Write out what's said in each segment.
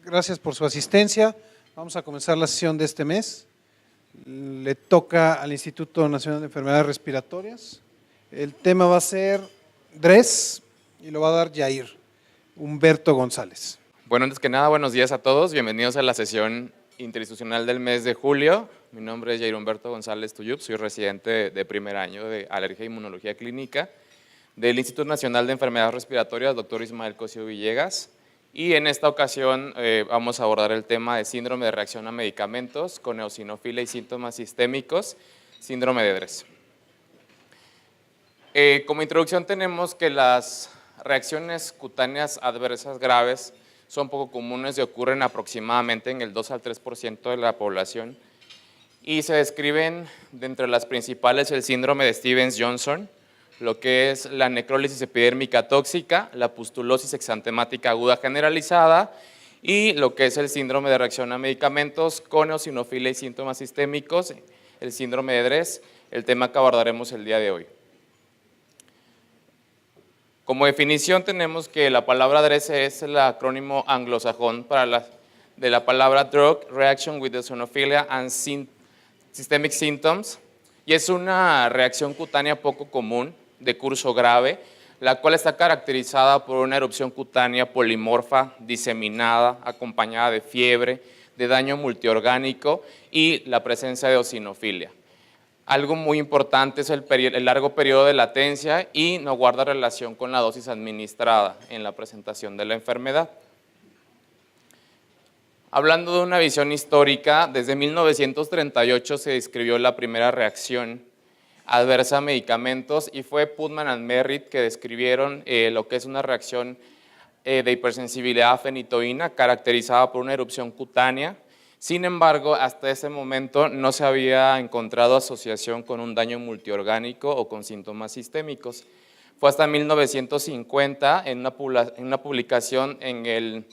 Gracias por su asistencia. Vamos a comenzar la sesión de este mes. Le toca al Instituto Nacional de Enfermedades Respiratorias. El tema va a ser DRES y lo va a dar Yair Humberto González. Bueno, antes que nada, buenos días a todos. Bienvenidos a la sesión interinstitucional del mes de julio. Mi nombre es Yair Humberto González Tuyup, soy residente de primer año de Alergia e Inmunología Clínica del Instituto Nacional de Enfermedades Respiratorias, Dr. Ismael Cosío Villegas. Y en esta ocasión vamos a abordar el tema de síndrome de reacción a medicamentos con eosinofilia y síntomas sistémicos, síndrome de DRES. Como introducción tenemos que las reacciones cutáneas adversas graves son poco comunes y ocurren aproximadamente en el 2 al 3% de la población y se describen de entre las principales el síndrome de Stevens-Johnson, lo que es la necrólisis epidérmica tóxica, la pustulosis exantemática aguda generalizada y lo que es el síndrome de reacción a medicamentos con eosinofilia y síntomas sistémicos, el síndrome de DRES, el tema que abordaremos el día de hoy. Como definición tenemos que la palabra DRES es el acrónimo anglosajón de la palabra Drug Reaction with Eosinophilia and Systemic Symptoms y es una reacción cutánea poco común de curso grave, la cual está caracterizada por una erupción cutánea polimorfa, diseminada, acompañada de fiebre, de daño multiorgánico y la presencia de eosinofilia. Algo muy importante es el largo periodo de latencia y no guarda relación con la dosis administrada en la presentación de la enfermedad. Hablando de una visión histórica, desde 1938 se describió la primera reacción adversa a medicamentos y fue Putman and Merritt que describieron lo que es una reacción de hipersensibilidad a fenitoína caracterizada por una erupción cutánea. Sin embargo, hasta ese momento no se había encontrado asociación con un daño multiorgánico o con síntomas sistémicos. Fue hasta 1950 en una publicación en el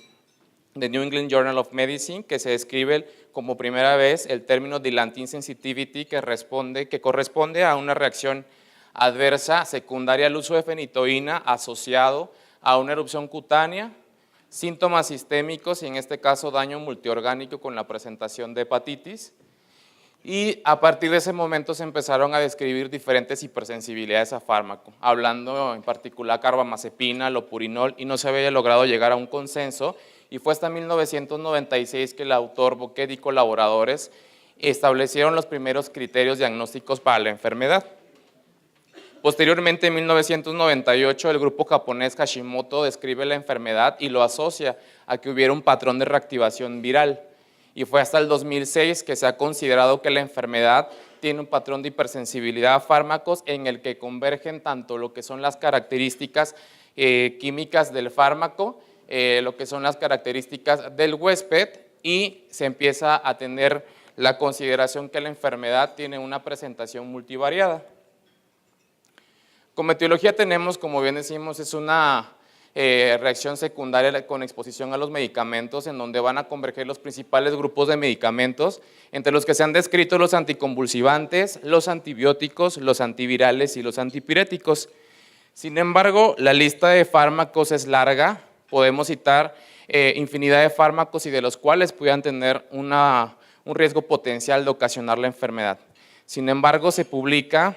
The New England Journal of Medicine que se describe como primera vez el término dilantin sensitivity que corresponde a una reacción adversa secundaria al uso de fenitoína asociado a una erupción cutánea, síntomas sistémicos y en este caso daño multiorgánico con la presentación de hepatitis. Y a partir de ese momento se empezaron a describir diferentes hipersensibilidades a fármaco, hablando en particular carbamazepina, lopurinol, y no se había logrado llegar a un consenso, y fue hasta 1996 que el autor Boquet y colaboradores establecieron los primeros criterios diagnósticos para la enfermedad. Posteriormente, en 1998, el grupo japonés Hashimoto describe la enfermedad y lo asocia a que hubiera un patrón de reactivación viral. Y fue hasta el 2006 que se ha considerado que la enfermedad tiene un patrón de hipersensibilidad a fármacos en el que convergen tanto lo que son las características químicas del fármaco, lo que son las características del huésped y se empieza a tener la consideración que la enfermedad tiene una presentación multivariada. Como etiología tenemos, como bien decimos, es una reacción secundaria con exposición a los medicamentos en donde van a converger los principales grupos de medicamentos, entre los que se han descrito los anticonvulsivantes, los antibióticos, los antivirales y los antipiréticos. Sin embargo, la lista de fármacos es larga, podemos citar infinidad de fármacos y de los cuales pudieran tener un riesgo potencial de ocasionar la enfermedad. Sin embargo, se publica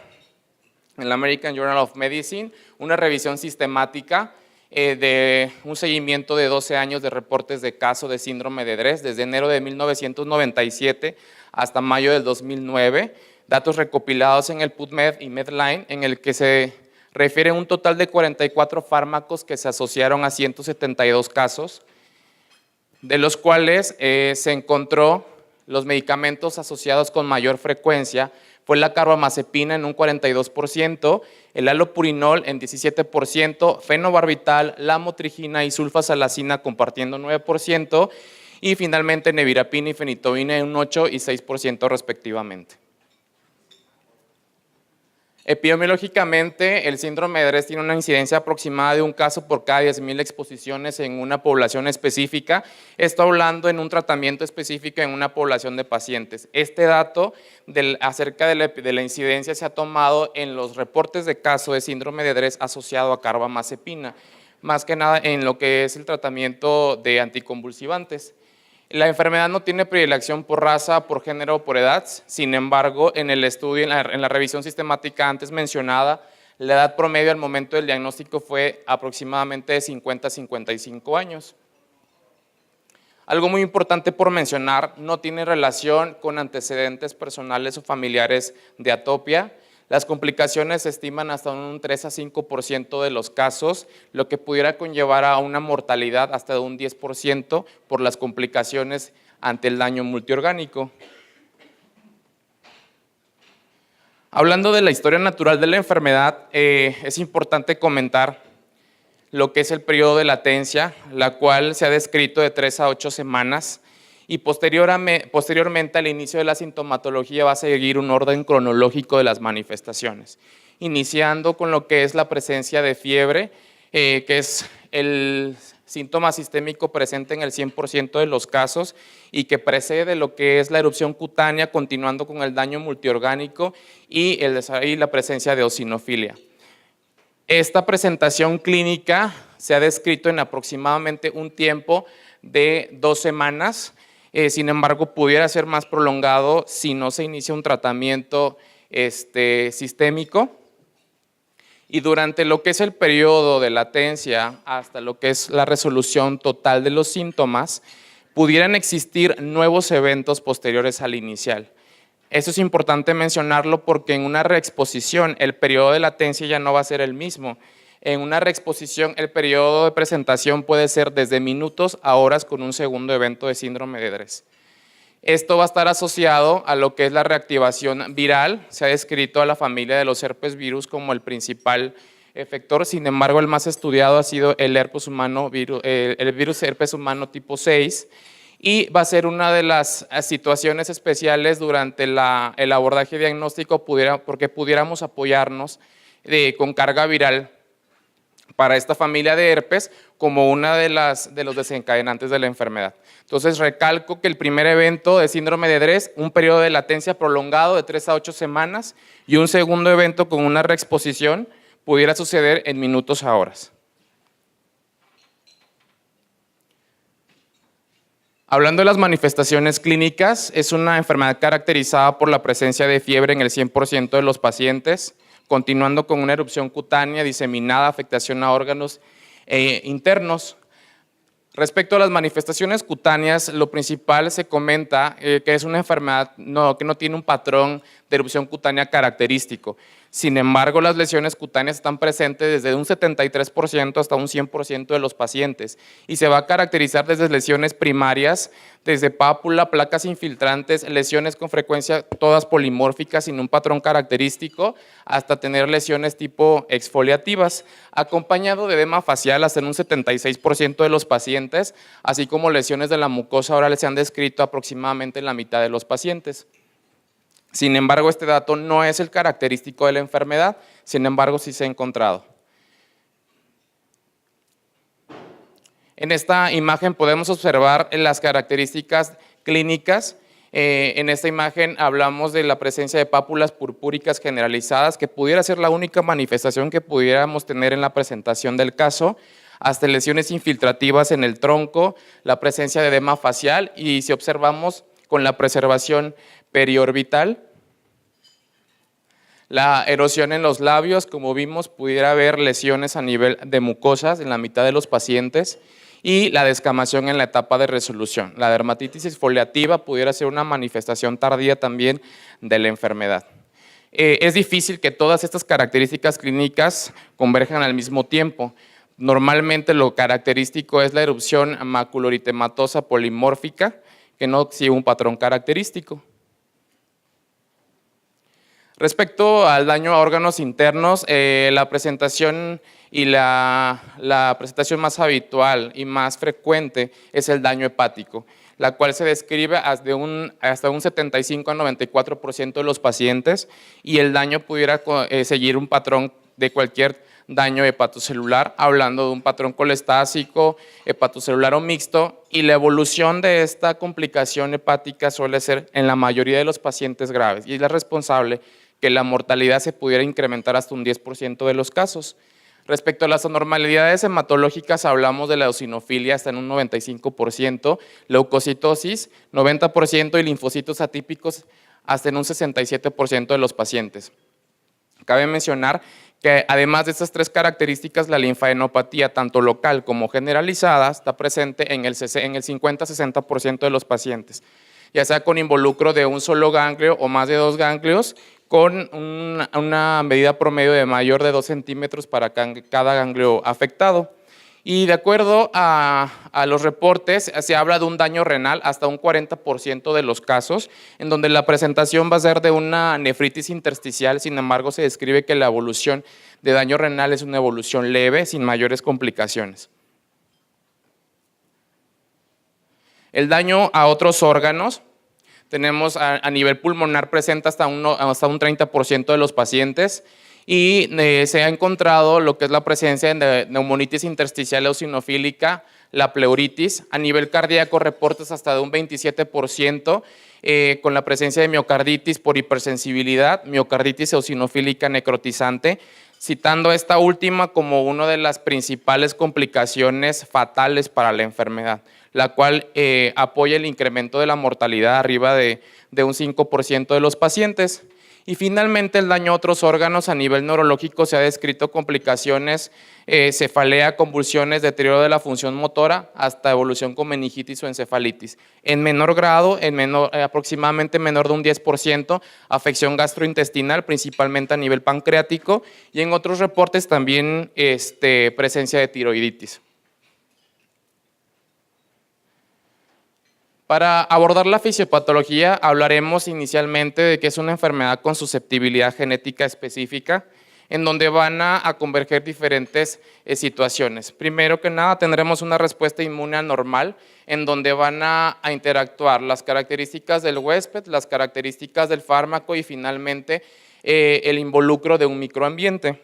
en la American Journal of Medicine una revisión sistemática de un seguimiento de 12 años de reportes de caso de síndrome de DRES desde enero de 1997 hasta mayo del 2009, datos recopilados en el PubMed y Medline en el que se refiere un total de 44 fármacos que se asociaron a 172 casos, de los cuales se encontró los medicamentos asociados con mayor frecuencia fue la carbamazepina en un 42%, el alopurinol en 17%, fenobarbital, lamotrigina y sulfasalacina compartiendo 9% y finalmente nevirapina y fenitoína en un 8 y 6% respectivamente. Epidemiológicamente, el síndrome de DRES tiene una incidencia aproximada de un caso por cada 10,000 exposiciones en una población específica. Esto hablando en un tratamiento específico en una población de pacientes. Este dato acerca de la incidencia se ha tomado en los reportes de caso de síndrome de DRES asociado a carbamazepina. más que nada en lo que es el tratamiento de anticonvulsivantes. La enfermedad no tiene predilección por raza, por género o por edad. Sin embargo, en el estudio, en la revisión sistemática antes mencionada, la edad promedio al momento del diagnóstico fue aproximadamente de 50 a 55 años. Algo muy importante por mencionar, no tiene relación con antecedentes personales o familiares de atopia. Las complicaciones se estiman hasta un 3 a 5% de los casos, lo que pudiera conllevar a una mortalidad hasta de un 10% por las complicaciones ante el daño multiorgánico. Hablando de la historia natural de la enfermedad, es importante comentar lo que es el periodo de latencia, la cual se ha descrito de 3 a 8 semanas, y posteriormente al inicio de la sintomatología va a seguir un orden cronológico de las manifestaciones, iniciando con lo que es la presencia de fiebre, que es el síntoma sistémico presente en el 100% de los casos y que precede lo que es la erupción cutánea, continuando con el daño multiorgánico y la presencia de eosinofilia. Esta presentación clínica se ha descrito en aproximadamente un tiempo de 2 semanas, sin embargo pudiera ser más prolongado si no se inicia un tratamiento sistémico. Y durante lo que es el periodo de latencia hasta lo que es la resolución total de los síntomas, pudieran existir nuevos eventos posteriores al inicial. Eso es importante mencionarlo porque en una reexposición el periodo de latencia ya no va a ser el mismo. En una reexposición el periodo de presentación puede ser desde minutos a horas con un segundo evento de síndrome de Dres. Esto va a estar asociado a lo que es la reactivación viral. Se ha descrito a la familia de los herpes virus como el principal efector, sin embargo el más estudiado ha sido el virus herpes humano tipo 6, y va a ser una de las situaciones especiales durante el abordaje diagnóstico porque pudiéramos apoyarnos con carga viral para esta familia de herpes como una de los desencadenantes de la enfermedad. Entonces recalco que el primer evento de síndrome de Dres, un periodo de latencia prolongado de 3 a 8 semanas y un segundo evento con una reexposición pudiera suceder en minutos a horas. Hablando de las manifestaciones clínicas, es una enfermedad caracterizada por la presencia de fiebre en el 100% de los pacientes, continuando con una erupción cutánea diseminada, afectación a órganos internos. Respecto a las manifestaciones cutáneas, lo principal se comenta que es una enfermedad que no tiene un patrón de erupción cutánea característico. Sin embargo, las lesiones cutáneas están presentes desde un 73% hasta un 100% de los pacientes y se va a caracterizar desde lesiones primarias, desde pápula, placas infiltrantes, lesiones con frecuencia todas polimórficas sin un patrón característico, hasta tener lesiones tipo exfoliativas, acompañado de edema facial hasta en un 76% de los pacientes, así como lesiones de la mucosa oral se han descrito aproximadamente en la mitad de los pacientes. Sin embargo, este dato no es el característico de la enfermedad, sin embargo, sí se ha encontrado. En esta imagen podemos observar las características clínicas. En esta imagen hablamos de la presencia de pápulas purpúricas generalizadas, que pudiera ser la única manifestación que pudiéramos tener en la presentación del caso, hasta lesiones infiltrativas en el tronco, la presencia de edema facial y si observamos con la preservación periorbital, la erosión en los labios, como vimos, pudiera haber lesiones a nivel de mucosas en la mitad de los pacientes y la descamación en la etapa de resolución. La dermatitis exfoliativa pudiera ser una manifestación tardía también de la enfermedad. Es difícil que todas estas características clínicas converjan al mismo tiempo. Normalmente lo característico es la erupción maculoeritematosa polimórfica, que no sigue un patrón característico. Respecto al daño a órganos internos, la presentación y la presentación más habitual y más frecuente es el daño hepático, la cual se describe hasta un 75 a 94% de los pacientes y el daño pudiera seguir un patrón de cualquier daño hepatocelular, hablando de un patrón colestásico, hepatocelular o mixto, y la evolución de esta complicación hepática suele ser en la mayoría de los pacientes graves y es la responsable que la mortalidad se pudiera incrementar hasta un 10% de los casos. Respecto a las anormalidades hematológicas, hablamos de la eosinofilia hasta en un 95%, leucocitosis 90% y linfocitos atípicos hasta en un 67% de los pacientes. Cabe mencionar que además de estas tres características, la linfadenopatía, tanto local como generalizada, está presente en el 50-60% de los pacientes, ya sea con involucro de un solo ganglio o más de 2 ganglios, con una medida promedio de mayor de 2 centímetros para cada ganglio afectado. Y de acuerdo a los reportes, se habla de un daño renal hasta un 40% de los casos, en donde la presentación va a ser de una nefritis intersticial. Sin embargo, se describe que la evolución de daño renal es una evolución leve, sin mayores complicaciones. El daño a otros órganos. Tenemos a nivel pulmonar presenta hasta un 30% de los pacientes y se ha encontrado lo que es la presencia de neumonitis intersticial eosinofílica, la pleuritis. A nivel cardíaco, reportes hasta de un 27% con la presencia de miocarditis por hipersensibilidad, miocarditis eosinofílica necrotizante, citando esta última como una de las principales complicaciones fatales para la enfermedad, la cual apoya el incremento de la mortalidad arriba de un 5% de los pacientes. Y finalmente el daño a otros órganos a nivel neurológico se ha descrito complicaciones, cefalea, convulsiones, deterioro de la función motora, hasta evolución con meningitis o encefalitis. En menor grado, aproximadamente menor de un 10%, afección gastrointestinal, principalmente a nivel pancreático, y en otros reportes también presencia de tiroiditis. Para abordar la fisiopatología, hablaremos inicialmente de que es una enfermedad con susceptibilidad genética específica, en donde van a converger diferentes situaciones. Primero que nada, tendremos una respuesta inmune anormal, en donde van a interactuar las características del huésped, las características del fármaco y finalmente el involucro de un microambiente.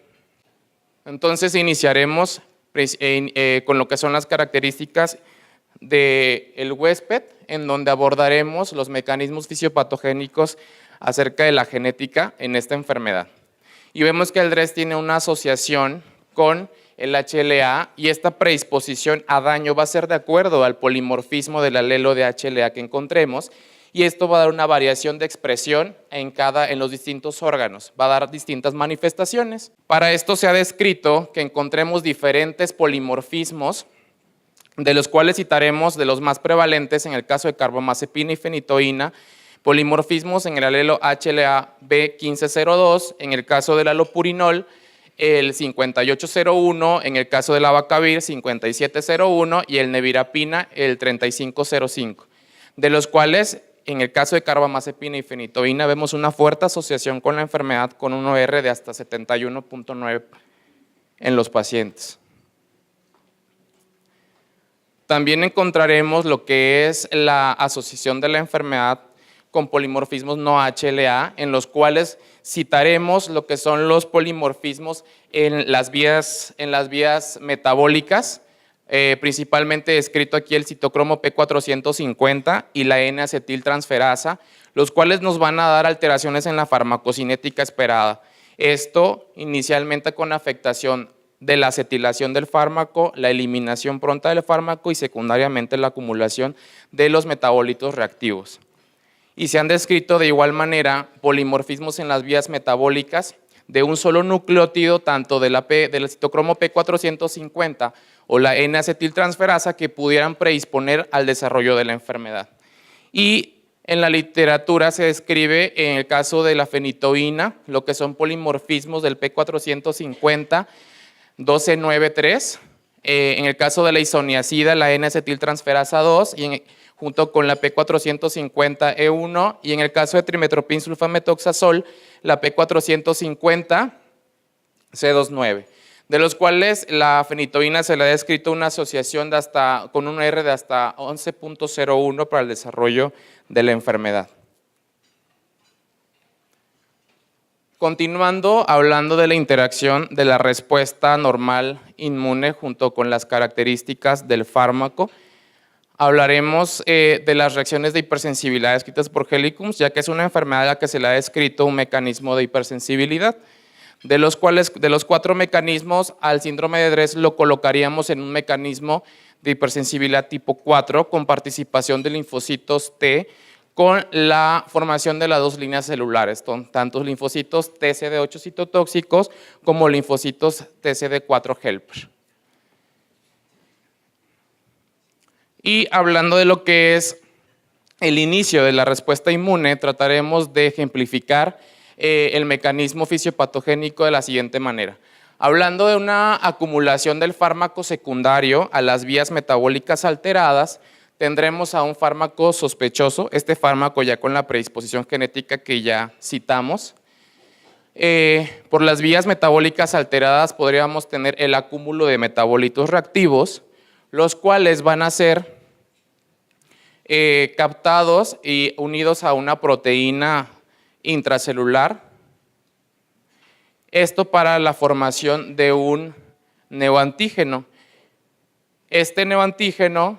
Entonces iniciaremos con lo que son las características del huésped, en donde abordaremos los mecanismos fisiopatogénicos acerca de la genética en esta enfermedad. Y vemos que el DRESS tiene una asociación con el HLA y esta predisposición a daño va a ser de acuerdo al polimorfismo del alelo de HLA que encontremos, y esto va a dar una variación de expresión en los distintos órganos, va a dar distintas manifestaciones. Para esto se ha descrito que encontremos diferentes polimorfismos, de los cuales citaremos de los más prevalentes en el caso de carbamazepina y fenitoína, polimorfismos en el alelo HLA-B1502, en el caso del alopurinol, el 5801, en el caso del abacavir, 5701, y el nevirapina, el 3505, de los cuales en el caso de carbamazepina y fenitoína vemos una fuerte asociación con la enfermedad con un OR de hasta 71.9 en los pacientes. También encontraremos lo que es la asociación de la enfermedad con polimorfismos no HLA, en los cuales citaremos lo que son los polimorfismos en las vías metabólicas, principalmente descrito aquí el citocromo P450 y la N-acetiltransferasa, los cuales nos van a dar alteraciones en la farmacocinética esperada. Esto inicialmente con afectación de la acetilación del fármaco, la eliminación pronta del fármaco y secundariamente la acumulación de los metabolitos reactivos. Y se han descrito de igual manera polimorfismos en las vías metabólicas de un solo nucleótido, tanto del citocromo P450 o la N-acetiltransferasa, que pudieran predisponer al desarrollo de la enfermedad. Y en la literatura se describe en el caso de la fenitoína lo que son polimorfismos del P450, 1293, en el caso de la isoniazida, la N-acetiltransferasa 2, junto con la P450E1, y en el caso de trimetoprim sulfametoxazol, la P450C29, de los cuales la fenitoína se le ha descrito una asociación con un R de hasta 11.01 para el desarrollo de la enfermedad. Continuando hablando de la interacción de la respuesta normal inmune junto con las características del fármaco, hablaremos de las reacciones de hipersensibilidad descritas por Helicums, ya que es una enfermedad a la que se le ha descrito un mecanismo de hipersensibilidad. de los 4 mecanismos, al síndrome de Dres lo colocaríamos en un mecanismo de hipersensibilidad tipo 4 con participación de linfocitos T con la formación de las 2 líneas celulares, tanto linfocitos TCD8 citotóxicos como linfocitos TCD4 helper. Y hablando de lo que es el inicio de la respuesta inmune, trataremos de ejemplificar el mecanismo fisiopatogénico de la siguiente manera. Hablando de una acumulación del fármaco secundario a las vías metabólicas alteradas, tendremos a un fármaco sospechoso, este fármaco ya con la predisposición genética que ya citamos. Por las vías metabólicas alteradas podríamos tener el acúmulo de metabolitos reactivos, los cuales van a ser captados y unidos a una proteína intracelular. Esto para la formación de un neoantígeno. Este neoantígeno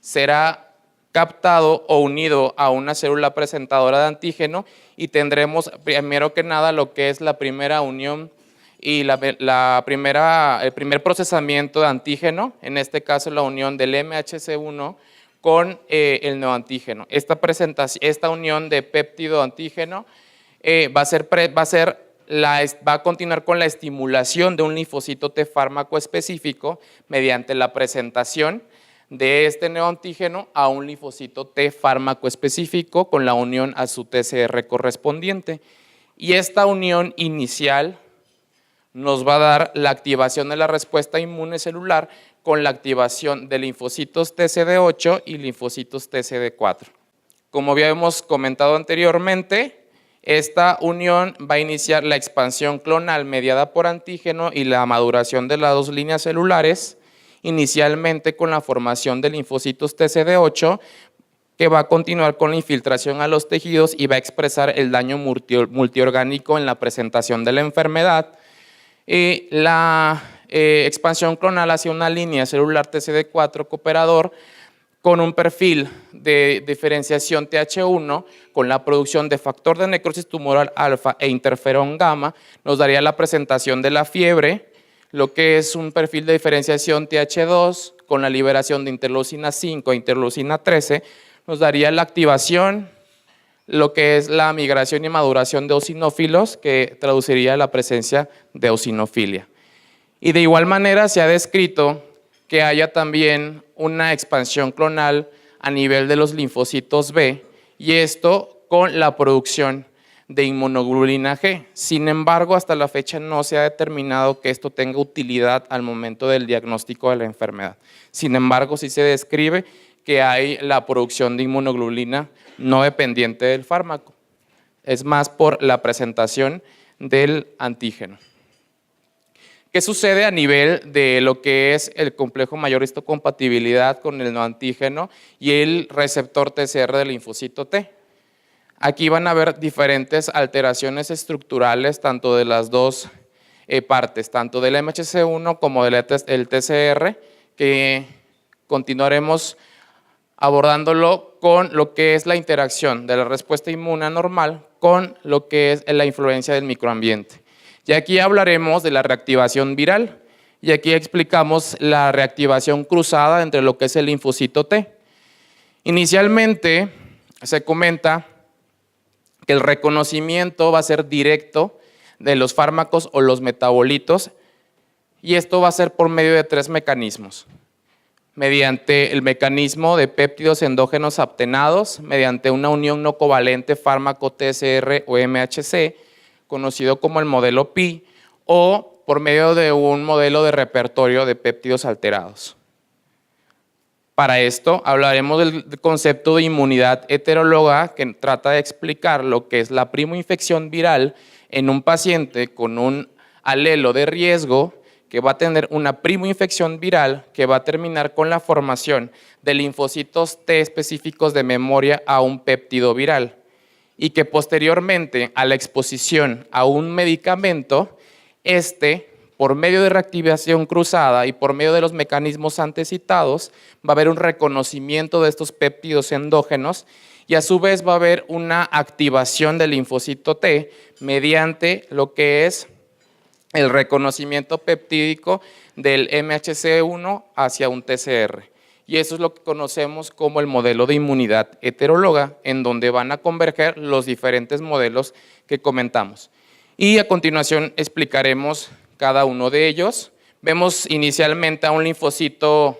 será captado o unido a una célula presentadora de antígeno y tendremos primero que nada lo que es la primera unión y el primer procesamiento de antígeno, en este caso la unión del MHC1 con el neoantígeno. Esta unión de péptido antígeno va a continuar con la estimulación de un linfocito T fármaco específico mediante la presentación de este neoantígeno a un linfocito T fármaco específico con la unión a su TCR correspondiente. Y esta unión inicial nos va a dar la activación de la respuesta inmune celular con la activación de linfocitos TCD8 y linfocitos TCD4. Como habíamos comentado anteriormente, esta unión va a iniciar la expansión clonal mediada por antígeno y la maduración de las 2 líneas celulares, inicialmente con la formación de linfocitos TCD8, que va a continuar con la infiltración a los tejidos y va a expresar el daño multiorgánico en la presentación de la enfermedad. La expansión clonal hacia una línea celular TCD4 cooperador con un perfil de diferenciación TH1 con la producción de factor de necrosis tumoral alfa e interferón gamma nos daría la presentación de la fiebre, lo que es un perfil de diferenciación TH2 con la liberación de interleucina 5 e interleucina 13 nos daría la activación, lo que es la migración y maduración de eosinófilos, que traduciría la presencia de eosinofilia. Y de igual manera se ha descrito que haya también una expansión clonal a nivel de los linfocitos B, y esto con la producción de inmunoglobulina G. Sin embargo, hasta la fecha no se ha determinado que esto tenga utilidad al momento del diagnóstico de la enfermedad. Sin embargo, sí se describe que hay la producción de inmunoglobulina no dependiente del fármaco. Es más por la presentación del antígeno. ¿Qué sucede a nivel de lo que es el complejo mayor histocompatibilidad con el neoantígeno y el receptor TCR del linfocito T? Aquí van a haber diferentes alteraciones estructurales, tanto de las dos partes, tanto del MHC1 como del TCR, que continuaremos abordándolo con lo que es la interacción de la respuesta inmune anormal con lo que es la influencia del microambiente. Y aquí hablaremos de la reactivación viral, y aquí explicamos la reactivación cruzada entre lo que es el linfocito T. Inicialmente se comenta que el reconocimiento va a ser directo de los fármacos o los metabolitos, y esto va a ser por medio de 3 mecanismos. Mediante el mecanismo de péptidos endógenos aptenados, mediante una unión no covalente fármaco TCR o MHC, conocido como el modelo Pi, o por medio de un modelo de repertorio de péptidos alterados. Para esto hablaremos del concepto de inmunidad heteróloga, que trata de explicar lo que es la primoinfección viral en un paciente con un alelo de riesgo que va a tener una primoinfección viral que va a terminar con la formación de linfocitos T específicos de memoria a un péptido viral, y que posteriormente a la exposición a un medicamento, este por medio de reactivación cruzada y por medio de los mecanismos antes citados, va a haber un reconocimiento de estos péptidos endógenos y a su vez va a haber una activación del linfocito T mediante lo que es el reconocimiento peptídico del MHC1 hacia un TCR. Y eso es lo que conocemos como el modelo de inmunidad heteróloga, en donde van a converger los diferentes modelos que comentamos. Y a continuación explicaremos cada uno de ellos. Vemos inicialmente a un linfocito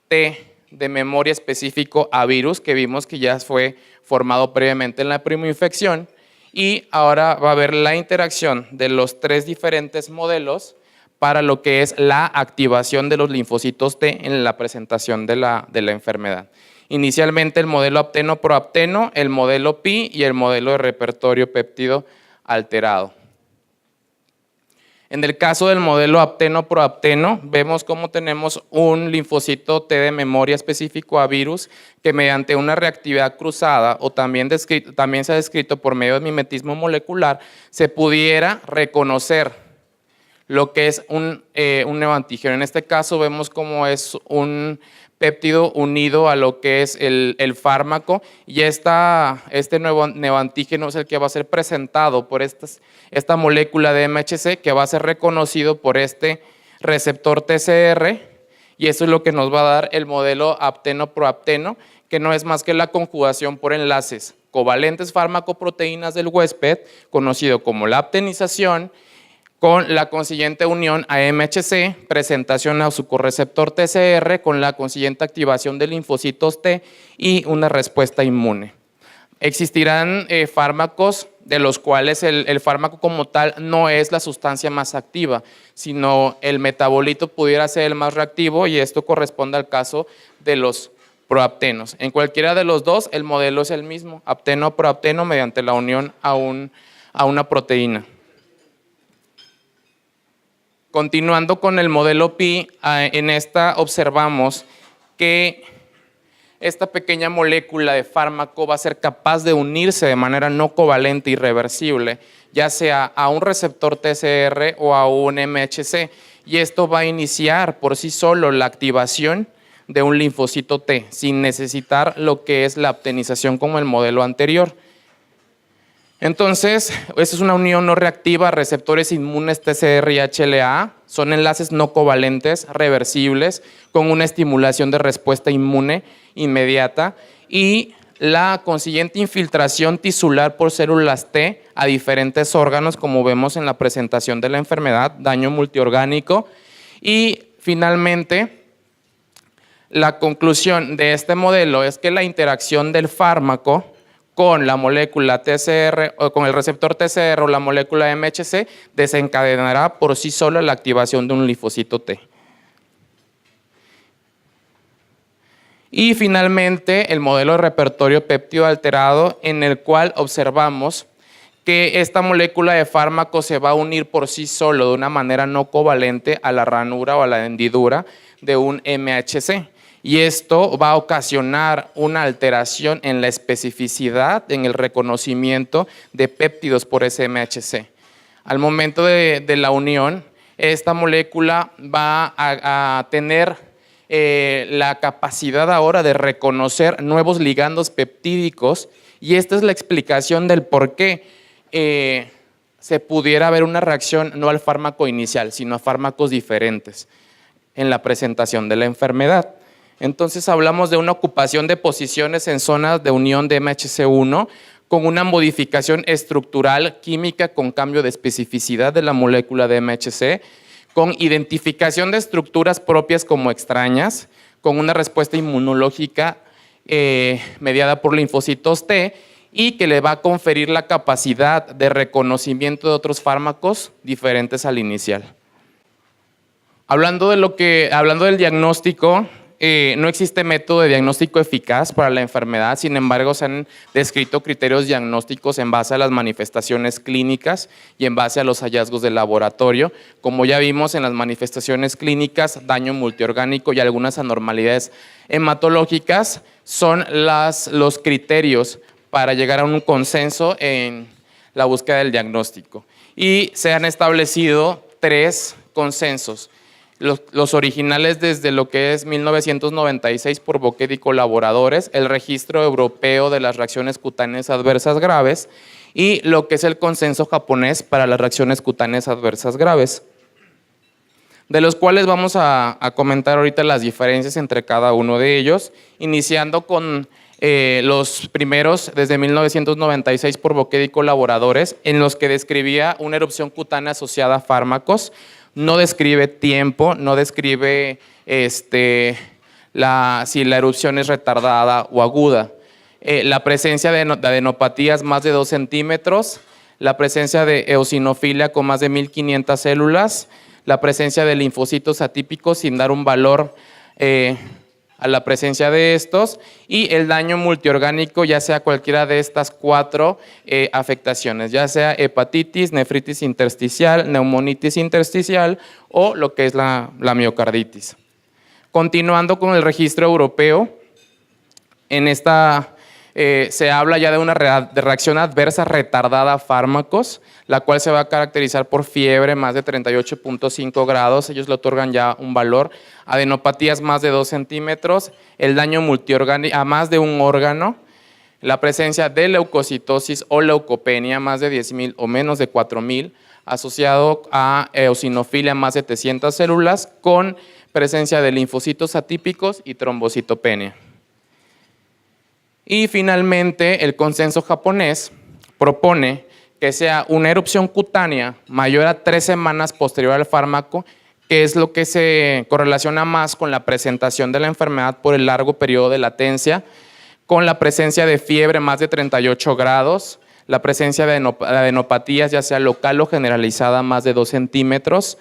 T de memoria específico a virus, que vimos que ya fue formado previamente en la primoinfección, y ahora va a haber la interacción de los tres diferentes modelos para lo que es la activación de los linfocitos T en la presentación de la enfermedad. Inicialmente el modelo apteno-proapteno, el modelo Pi y el modelo de repertorio péptido alterado. En el caso del modelo apteno-proapteno, vemos cómo tenemos un linfocito T de memoria específico a virus que mediante una reactividad cruzada o también se ha descrito por medio de mimetismo molecular, se pudiera reconocer lo que es un neoantígeno. En este caso vemos cómo es un péptido unido a lo que es el fármaco y este nuevo neoantígeno es el que va a ser presentado por esta molécula de MHC que va a ser reconocido por este receptor TCR y eso es lo que nos va a dar el modelo apteno-proapteno, que no es más que la conjugación por enlaces covalentes fármaco-proteínas del huésped, conocido como la aptenización, con la consiguiente unión a MHC, presentación a su correceptor TCR, con la consiguiente activación de linfocitos T y una respuesta inmune. Existirán fármacos de los cuales el fármaco como tal no es la sustancia más activa, sino el metabolito pudiera ser el más reactivo y esto corresponde al caso de los proaptenos. En cualquiera de los dos, el modelo es el mismo, apteno-proapteno mediante la unión a una proteína. Continuando con el modelo Pi, en esta observamos que esta pequeña molécula de fármaco va a ser capaz de unirse de manera no covalente y reversible, ya sea a un receptor TCR o a un MHC, y esto va a iniciar por sí solo la activación de un linfocito T, sin necesitar lo que es la aptenización como el modelo anterior. Entonces, esta es una unión no reactiva a receptores inmunes TCR y HLA, son enlaces no covalentes, reversibles, con una estimulación de respuesta inmune inmediata y la consiguiente infiltración tisular por células T a diferentes órganos, como vemos en la presentación de la enfermedad, daño multiorgánico. Y finalmente, la conclusión de este modelo es que la interacción del fármaco con la molécula TCR o con el receptor TCR o la molécula MHC desencadenará por sí sola la activación de un linfocito T. Y finalmente el modelo de repertorio péptido alterado, en el cual observamos que esta molécula de fármaco se va a unir por sí solo de una manera no covalente a la ranura o a la hendidura de un MHC. Y esto va a ocasionar una alteración en la especificidad, en el reconocimiento de péptidos por ese MHC. Al momento de la unión, esta molécula va a tener la capacidad ahora de reconocer nuevos ligandos peptídicos y esta es la explicación del por qué se pudiera ver una reacción no al fármaco inicial, sino a fármacos diferentes en la presentación de la enfermedad. Entonces hablamos de una ocupación de posiciones en zonas de unión de MHC1 con una modificación estructural química con cambio de especificidad de la molécula de MHC, con identificación de estructuras propias como extrañas, con una respuesta inmunológica mediada por linfocitos T y que le va a conferir la capacidad de reconocimiento de otros fármacos diferentes al inicial. Hablando del diagnóstico, no existe método de diagnóstico eficaz para la enfermedad, sin embargo se han descrito criterios diagnósticos en base a las manifestaciones clínicas y en base a los hallazgos de laboratorio. Como ya vimos en las manifestaciones clínicas, daño multiorgánico y algunas anormalidades hematológicas son los criterios para llegar a un consenso en la búsqueda del diagnóstico. Y se han establecido 3 consensos. Los originales desde lo que es 1996 por Boquet y colaboradores, el Registro Europeo de las Reacciones Cutáneas Adversas Graves y lo que es el consenso japonés para las reacciones cutáneas adversas graves, de los cuales vamos a comentar ahorita las diferencias entre cada uno de ellos, iniciando con los primeros desde 1996 por Boquet y colaboradores, en los que describía una erupción cutánea asociada a fármacos. No describe tiempo, no describe si la erupción es retardada o aguda. La presencia de adenopatías más de 2 centímetros, la presencia de eosinofilia con más de 1500 células, la presencia de linfocitos atípicos sin dar un valor a la presencia de estos, y el daño multiorgánico, ya sea cualquiera de estas 4 afectaciones, ya sea hepatitis, nefritis intersticial, neumonitis intersticial o lo que es la miocarditis. Continuando con el registro europeo, en esta se habla ya de una reacción adversa retardada a fármacos, la cual se va a caracterizar por fiebre más de 38.5 grados, ellos le otorgan ya un valor, adenopatías más de 2 centímetros, el daño multiorgánico a más de un órgano, la presencia de leucocitosis o leucopenia más de 10.000 o menos de 4.000, asociado a eosinofilia más de 700 células, con presencia de linfocitos atípicos y trombocitopenia. Y finalmente, el consenso japonés propone que sea una erupción cutánea mayor a 3 semanas posterior al fármaco, que es lo que se correlaciona más con la presentación de la enfermedad por el largo periodo de latencia, con la presencia de fiebre más de 38 grados, la presencia de adenopatías ya sea local o generalizada más de 2 centímetros,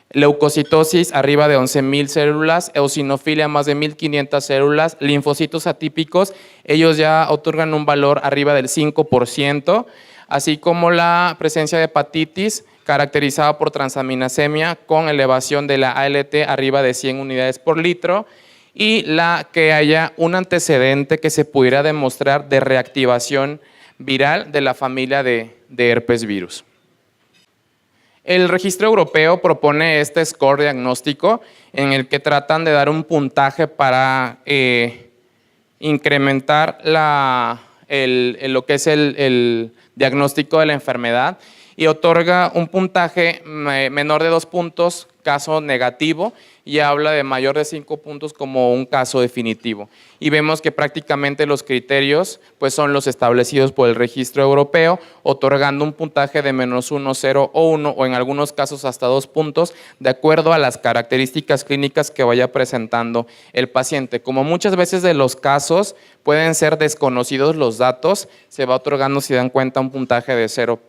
leucocitosis arriba de 11.000 células, eosinofilia más de 1.500 células, linfocitos atípicos, ellos ya otorgan un valor arriba del 5%, así como la presencia de hepatitis caracterizada por transaminasemia con elevación de la ALT arriba de 100 unidades por litro, y la que haya un antecedente que se pudiera demostrar de reactivación viral de la familia de herpes virus. El registro europeo propone este score diagnóstico en el que tratan de dar un puntaje para incrementar lo que es el diagnóstico de la enfermedad, y otorga un puntaje menor de 2 puntos, caso negativo, y habla de mayor de 5 puntos como un caso definitivo. Y vemos que prácticamente los criterios pues, son los establecidos por el registro europeo, otorgando un puntaje de -1, 0 o 1, o en algunos casos hasta 2 puntos, de acuerdo a las características clínicas que vaya presentando el paciente. Como muchas veces de los casos pueden ser desconocidos los datos, se va otorgando, si dan cuenta, un puntaje de 0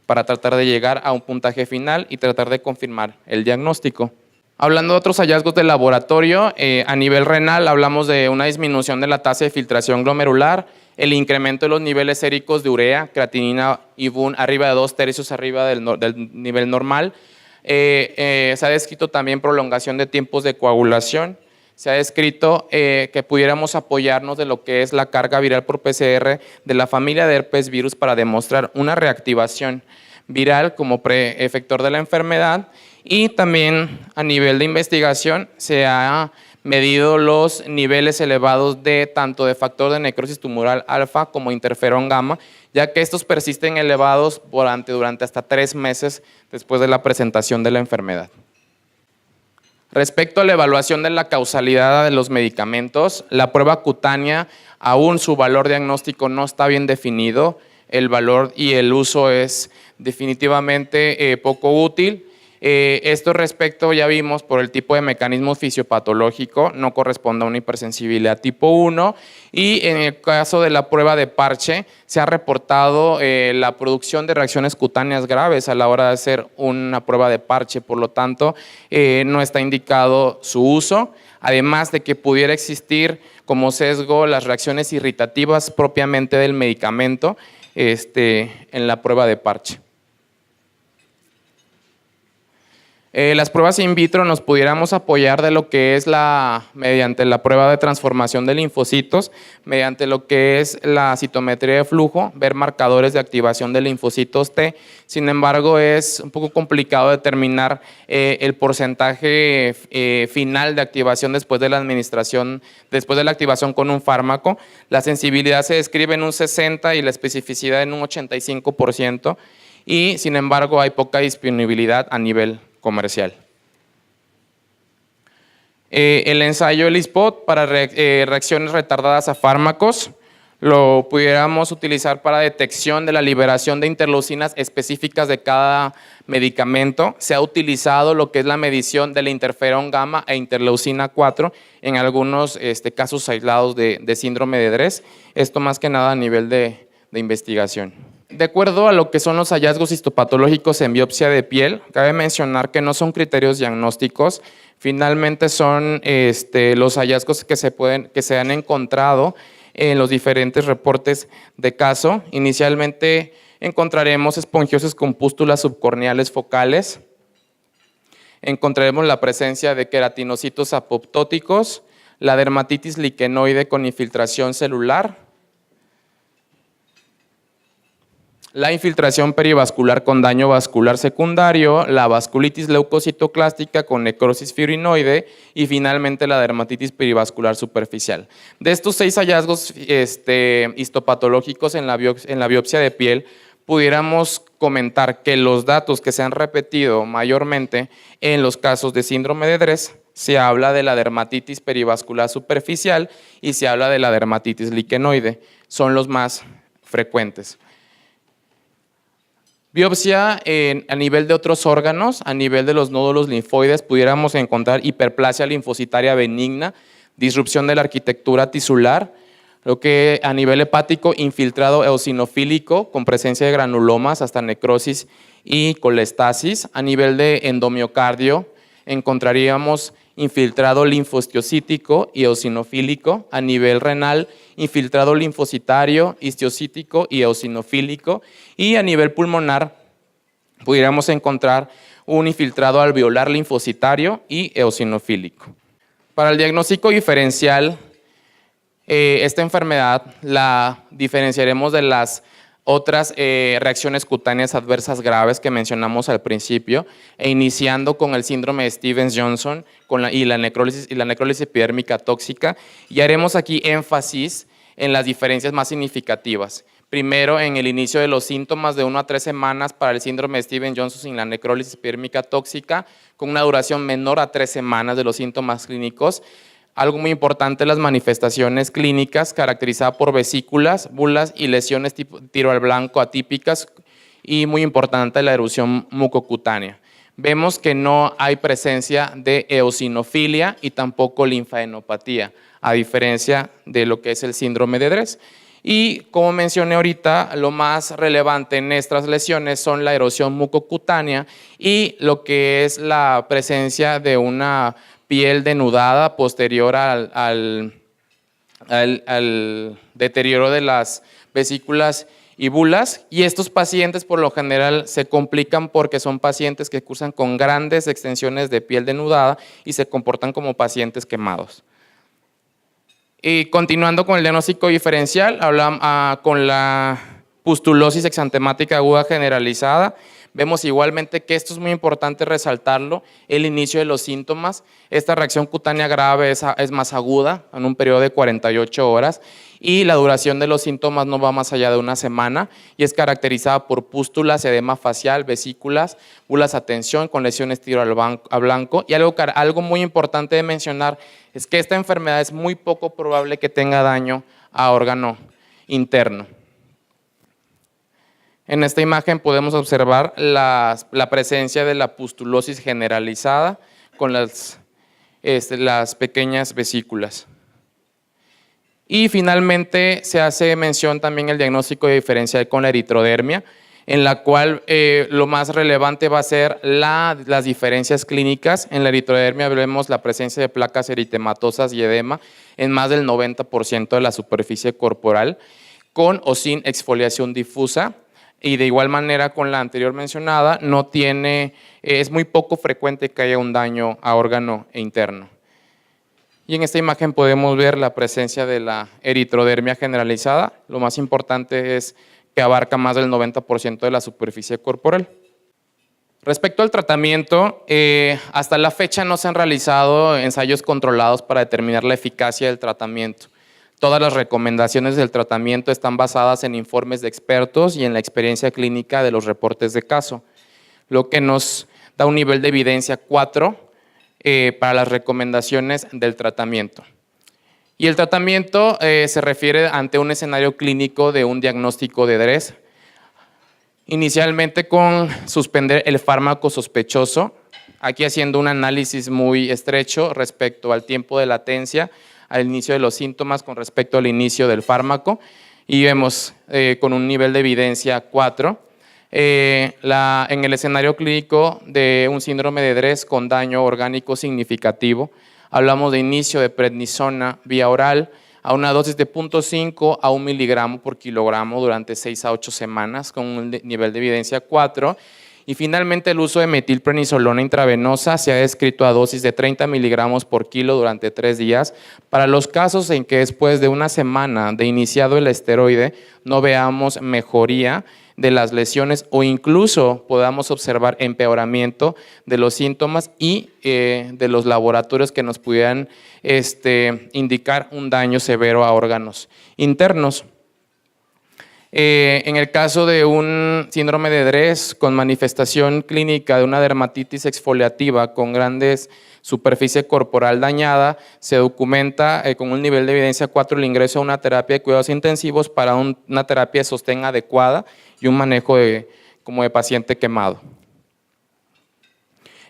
para tratar de llegar a un puntaje final y tratar de confirmar el diagnóstico. Hablando de otros hallazgos de laboratorio, a nivel renal hablamos de una disminución de la tasa de filtración glomerular, el incremento de los niveles séricos de urea, creatinina y BUN arriba de 2/3 arriba del nivel normal. Se ha descrito también prolongación de tiempos de coagulación. Se ha descrito que pudiéramos apoyarnos de lo que es la carga viral por PCR de la familia de herpes virus para demostrar una reactivación viral como preefector de la enfermedad, y también a nivel de investigación se ha medido los niveles elevados de tanto de factor de necrosis tumoral alfa como interferón gamma, ya que estos persisten elevados durante hasta 3 meses después de la presentación de la enfermedad. Respecto a la evaluación de la causalidad de los medicamentos, la prueba cutánea, aún su valor diagnóstico no está bien definido, el valor y el uso es definitivamente poco útil. Esto respecto, ya vimos, por el tipo de mecanismo fisiopatológico, no corresponde a una hipersensibilidad tipo 1, y en el caso de la prueba de parche se ha reportado la producción de reacciones cutáneas graves a la hora de hacer una prueba de parche, por lo tanto no está indicado su uso, además de que pudiera existir como sesgo las reacciones irritativas propiamente del medicamento en la prueba de parche. Las pruebas in vitro nos pudiéramos apoyar de lo que es mediante la prueba de transformación de linfocitos, mediante lo que es la citometría de flujo, ver marcadores de activación de linfocitos T. Sin embargo, es un poco complicado determinar el porcentaje final de activación después de la administración, después de la activación con un fármaco. La sensibilidad se describe en un 60% y la especificidad en un 85%, y sin embargo hay poca disponibilidad a nivel comercial. El ensayo ELISpot para reacciones retardadas a fármacos lo pudiéramos utilizar para detección de la liberación de interleucinas específicas de cada medicamento. Se ha utilizado lo que es la medición de la interferón gamma e interleucina 4 en algunos casos aislados de síndrome de Dres. Esto más que nada a nivel de investigación. De acuerdo a lo que son los hallazgos histopatológicos en biopsia de piel, cabe mencionar que no son criterios diagnósticos, finalmente son los hallazgos que se han encontrado en los diferentes reportes de caso. Inicialmente encontraremos espongiosas con pústulas subcorneales focales, encontraremos la presencia de queratinocitos apoptóticos, la dermatitis liquenoide con infiltración celular, la infiltración perivascular con daño vascular secundario, la vasculitis leucocitoclástica con necrosis fibrinoide y finalmente la dermatitis perivascular superficial. De estos 6 hallazgos histopatológicos en la biopsia de piel, pudiéramos comentar que los datos que se han repetido mayormente en los casos de síndrome de Dres, se habla de la dermatitis perivascular superficial y se habla de la dermatitis liquenoide, son los más frecuentes. Biopsia a nivel de otros órganos, a nivel de los nódulos linfoides, pudiéramos encontrar hiperplasia linfocitaria benigna, disrupción de la arquitectura tisular, lo que a nivel hepático, infiltrado eosinofílico con presencia de granulomas hasta necrosis y colestasis. A nivel de endomiocardio encontraríamos infiltrado linfohistiocytítico y eosinofílico. A nivel renal, infiltrado linfocitario, histiocítico y eosinofílico. Y a nivel pulmonar, pudiéramos encontrar un infiltrado alveolar linfocitario y eosinofílico. Para el diagnóstico diferencial, esta enfermedad la diferenciaremos de las otras reacciones cutáneas adversas graves que mencionamos al principio, e iniciando con el síndrome de Stevens-Johnson y la necrólisis epidérmica tóxica, y haremos aquí énfasis en las diferencias más significativas. Primero, en el inicio de los síntomas de 1 a 3 semanas para el síndrome de Stevens-Johnson y la necrólisis epidérmica tóxica, con una duración menor a 3 semanas de los síntomas clínicos. Algo muy importante, las manifestaciones clínicas caracterizadas por vesículas, bulas y lesiones tipo tiro al blanco atípicas, y muy importante la erupción mucocutánea. Vemos que no hay presencia de eosinofilia y tampoco linfadenopatía, a diferencia de lo que es el síndrome de Dres. Y como mencioné ahorita, lo más relevante en estas lesiones son la erosión mucocutánea y lo que es la presencia de una piel denudada posterior al deterioro de las vesículas y bulas, y estos pacientes por lo general se complican porque son pacientes que cursan con grandes extensiones de piel denudada y se comportan como pacientes quemados. Y continuando con el diagnóstico diferencial, hablamos con la pustulosis exantemática aguda generalizada. Vemos igualmente que esto es muy importante resaltarlo, el inicio de los síntomas. Esta reacción cutánea grave es más aguda, en un periodo de 48 horas, y la duración de los síntomas no va más allá de 1 semana, y es caracterizada por pústulas, edema facial, vesículas, bulas a tensión con lesiones tiro a blanco. Y algo muy importante de mencionar es que esta enfermedad es muy poco probable que tenga daño a órgano interno. En esta imagen podemos observar la presencia de la pustulosis generalizada con las pequeñas vesículas. Y finalmente se hace mención también el diagnóstico diferencial con la eritrodermia, en la cual lo más relevante va a ser las diferencias clínicas. En la eritrodermia vemos la presencia de placas eritematosas y edema en más del 90% de la superficie corporal, con o sin exfoliación difusa. y de igual manera con la anterior mencionada, es muy poco frecuente que haya un daño a órgano interno. Y en esta imagen podemos ver la presencia de la eritrodermia generalizada. Lo más importante es que abarca más del 90% de la superficie corporal. Respecto al tratamiento, hasta la fecha no se han realizado ensayos controlados para determinar la eficacia del tratamiento. Todas las recomendaciones del tratamiento están basadas en informes de expertos y en la experiencia clínica de los reportes de caso, lo que nos da un nivel de evidencia 4 para las recomendaciones del tratamiento. Y el tratamiento se refiere ante un escenario clínico de un diagnóstico de DRESS, inicialmente con suspender el fármaco sospechoso, aquí haciendo un análisis muy estrecho respecto al tiempo de latencia, al inicio de los síntomas con respecto al inicio del fármaco, y vemos con un nivel de evidencia 4, en el escenario clínico de un síndrome de DRESS con daño orgánico significativo, hablamos de inicio de prednisona vía oral a una dosis de 0.5 a 1 miligramo por kilogramo durante 6 a 8 semanas con un nivel de evidencia 4. Y finalmente el uso de metilprednisolona intravenosa se ha descrito a dosis de 30 miligramos por kilo durante 3 días para los casos en que después de una semana de iniciado el esteroide no veamos mejoría de las lesiones o incluso podamos observar empeoramiento de los síntomas y de los laboratorios que nos pudieran indicar un daño severo a órganos internos. En el caso de un síndrome de DRESS con manifestación clínica de una dermatitis exfoliativa con grandes superficie corporal dañada, se documenta con un nivel de evidencia 4 el ingreso a una terapia de cuidados intensivos para una terapia de sostén adecuada y un manejo como de paciente quemado.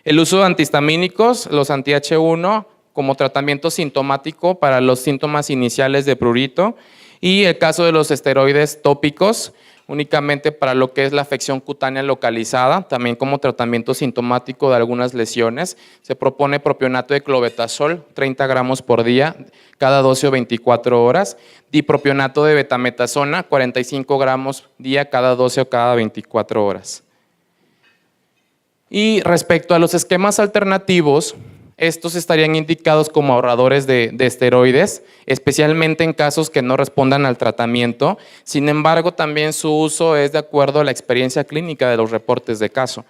El uso de antihistamínicos, los anti-H1 como tratamiento sintomático para los síntomas iniciales de prurito, y el caso de los esteroides tópicos, únicamente para lo que es la afección cutánea localizada, también como tratamiento sintomático de algunas lesiones. Se propone propionato de clobetasol, 30 gramos por día, cada 12 o 24 horas, dipropionato de betametasona, 45 gramos día, cada 12 o cada 24 horas. Y respecto a los esquemas alternativos, estos estarían indicados como ahorradores de esteroides, especialmente en casos que no respondan al tratamiento. Sin embargo, también su uso es de acuerdo a la experiencia clínica de los reportes de caso.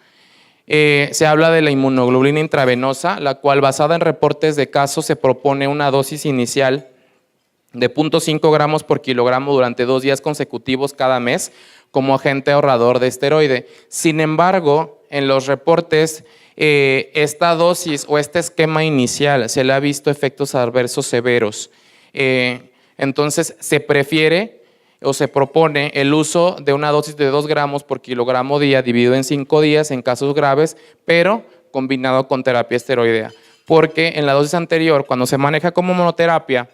Se habla de la inmunoglobulina intravenosa, la cual basada en reportes de caso se propone una dosis inicial de 0.5 gramos por kilogramo durante 2 días consecutivos cada mes como agente ahorrador de esteroide. Sin embargo, en los reportes esta dosis o este esquema inicial se le ha visto efectos adversos severos. Entonces se prefiere o se propone el uso de una dosis de 2 gramos por kilogramo día dividido en 5 días en casos graves, pero combinado con terapia esteroidea. Porque en la dosis anterior, cuando se maneja como monoterapia,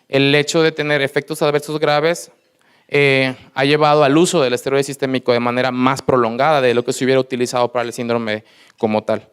el hecho de tener efectos adversos graves ha llevado al uso del esteroide sistémico de manera más prolongada de lo que se hubiera utilizado para el síndrome como tal.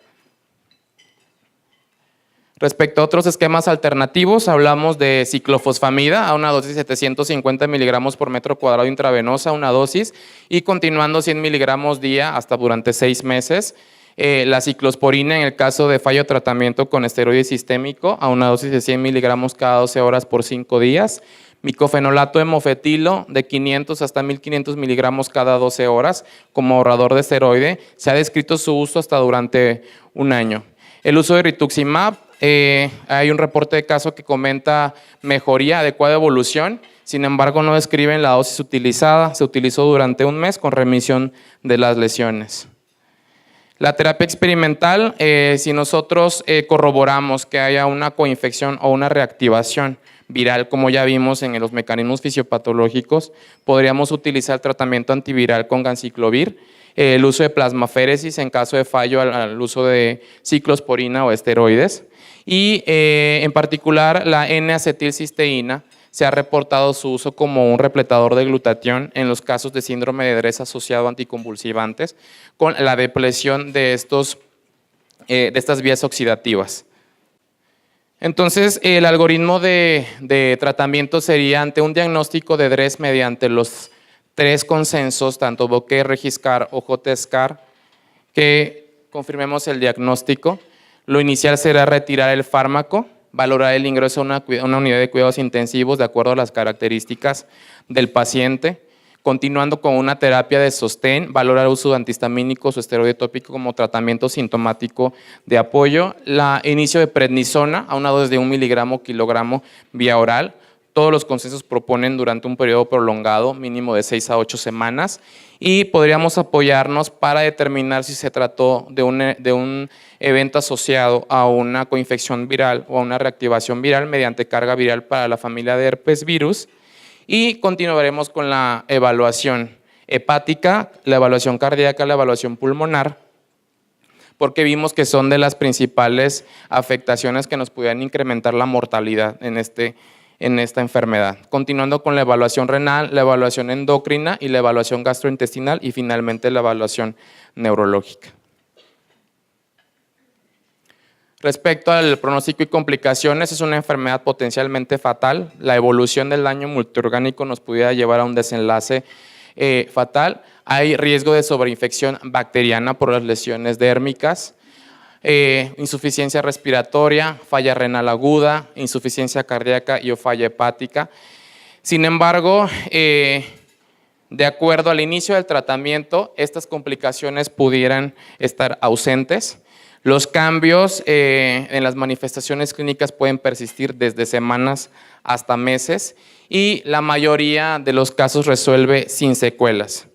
Respecto a otros esquemas alternativos, hablamos de ciclofosfamida a una dosis de 750 miligramos por metro cuadrado intravenosa, una dosis, y continuando 100 miligramos día hasta durante 6 meses. La ciclosporina en el caso de fallo de tratamiento con esteroide sistémico a una dosis de 100 miligramos cada 12 horas por 5 días. Micofenolato de mofetilo de 500 hasta 1500 miligramos cada 12 horas como ahorrador de esteroide. Se ha descrito su uso hasta durante 1 año. El uso de rituximab, hay un reporte de caso que comenta mejoría, adecuada evolución, sin embargo no describen la dosis utilizada, se utilizó durante 1 mes con remisión de las lesiones. La terapia experimental, si nosotros corroboramos que haya una coinfección o una reactivación viral, como ya vimos en los mecanismos fisiopatológicos, podríamos utilizar el tratamiento antiviral con ganciclovir, el uso de plasmaféresis en caso de fallo al uso de ciclosporina o esteroides, y en particular la N-acetilcisteína se ha reportado su uso como un repletador de glutatión en los casos de síndrome de DRESS asociado a anticonvulsivantes con la depresión de estas vías oxidativas. Entonces, el algoritmo de tratamiento sería ante un diagnóstico de DRESS mediante los 3 consensos, tanto Bokeh, Regiscar o JSCAR, que confirmemos el diagnóstico. Lo inicial será retirar el fármaco, valorar el ingreso a una unidad de cuidados intensivos de acuerdo a las características del paciente, continuando con una terapia de sostén, valorar el uso de antihistamínicos o esteroide tópico como tratamiento sintomático de apoyo, inicio de prednisona a una dosis de 1 miligramo kilogramo vía oral. Todos los consensos proponen durante un periodo prolongado, mínimo de 6 a 8 semanas, y podríamos apoyarnos para determinar si se trató de un evento asociado a una coinfección viral o a una reactivación viral mediante carga viral para la familia de herpes virus, y continuaremos con la evaluación hepática, la evaluación cardíaca, la evaluación pulmonar, porque vimos que son de las principales afectaciones que nos pudieran incrementar la mortalidad en esta enfermedad. Continuando con la evaluación renal, la evaluación endocrina y la evaluación gastrointestinal y finalmente la evaluación neurológica. Respecto al pronóstico y complicaciones, es una enfermedad potencialmente fatal. La evolución del daño multiorgánico nos pudiera llevar a un desenlace fatal. Hay riesgo de sobreinfección bacteriana por las lesiones dérmicas, insuficiencia respiratoria, falla renal aguda, insuficiencia cardíaca y o falla hepática. Sin embargo, de acuerdo al inicio del tratamiento, estas complicaciones pudieran estar ausentes. Los cambios en las manifestaciones clínicas pueden persistir desde semanas hasta meses y la mayoría de los casos resuelve sin secuelas.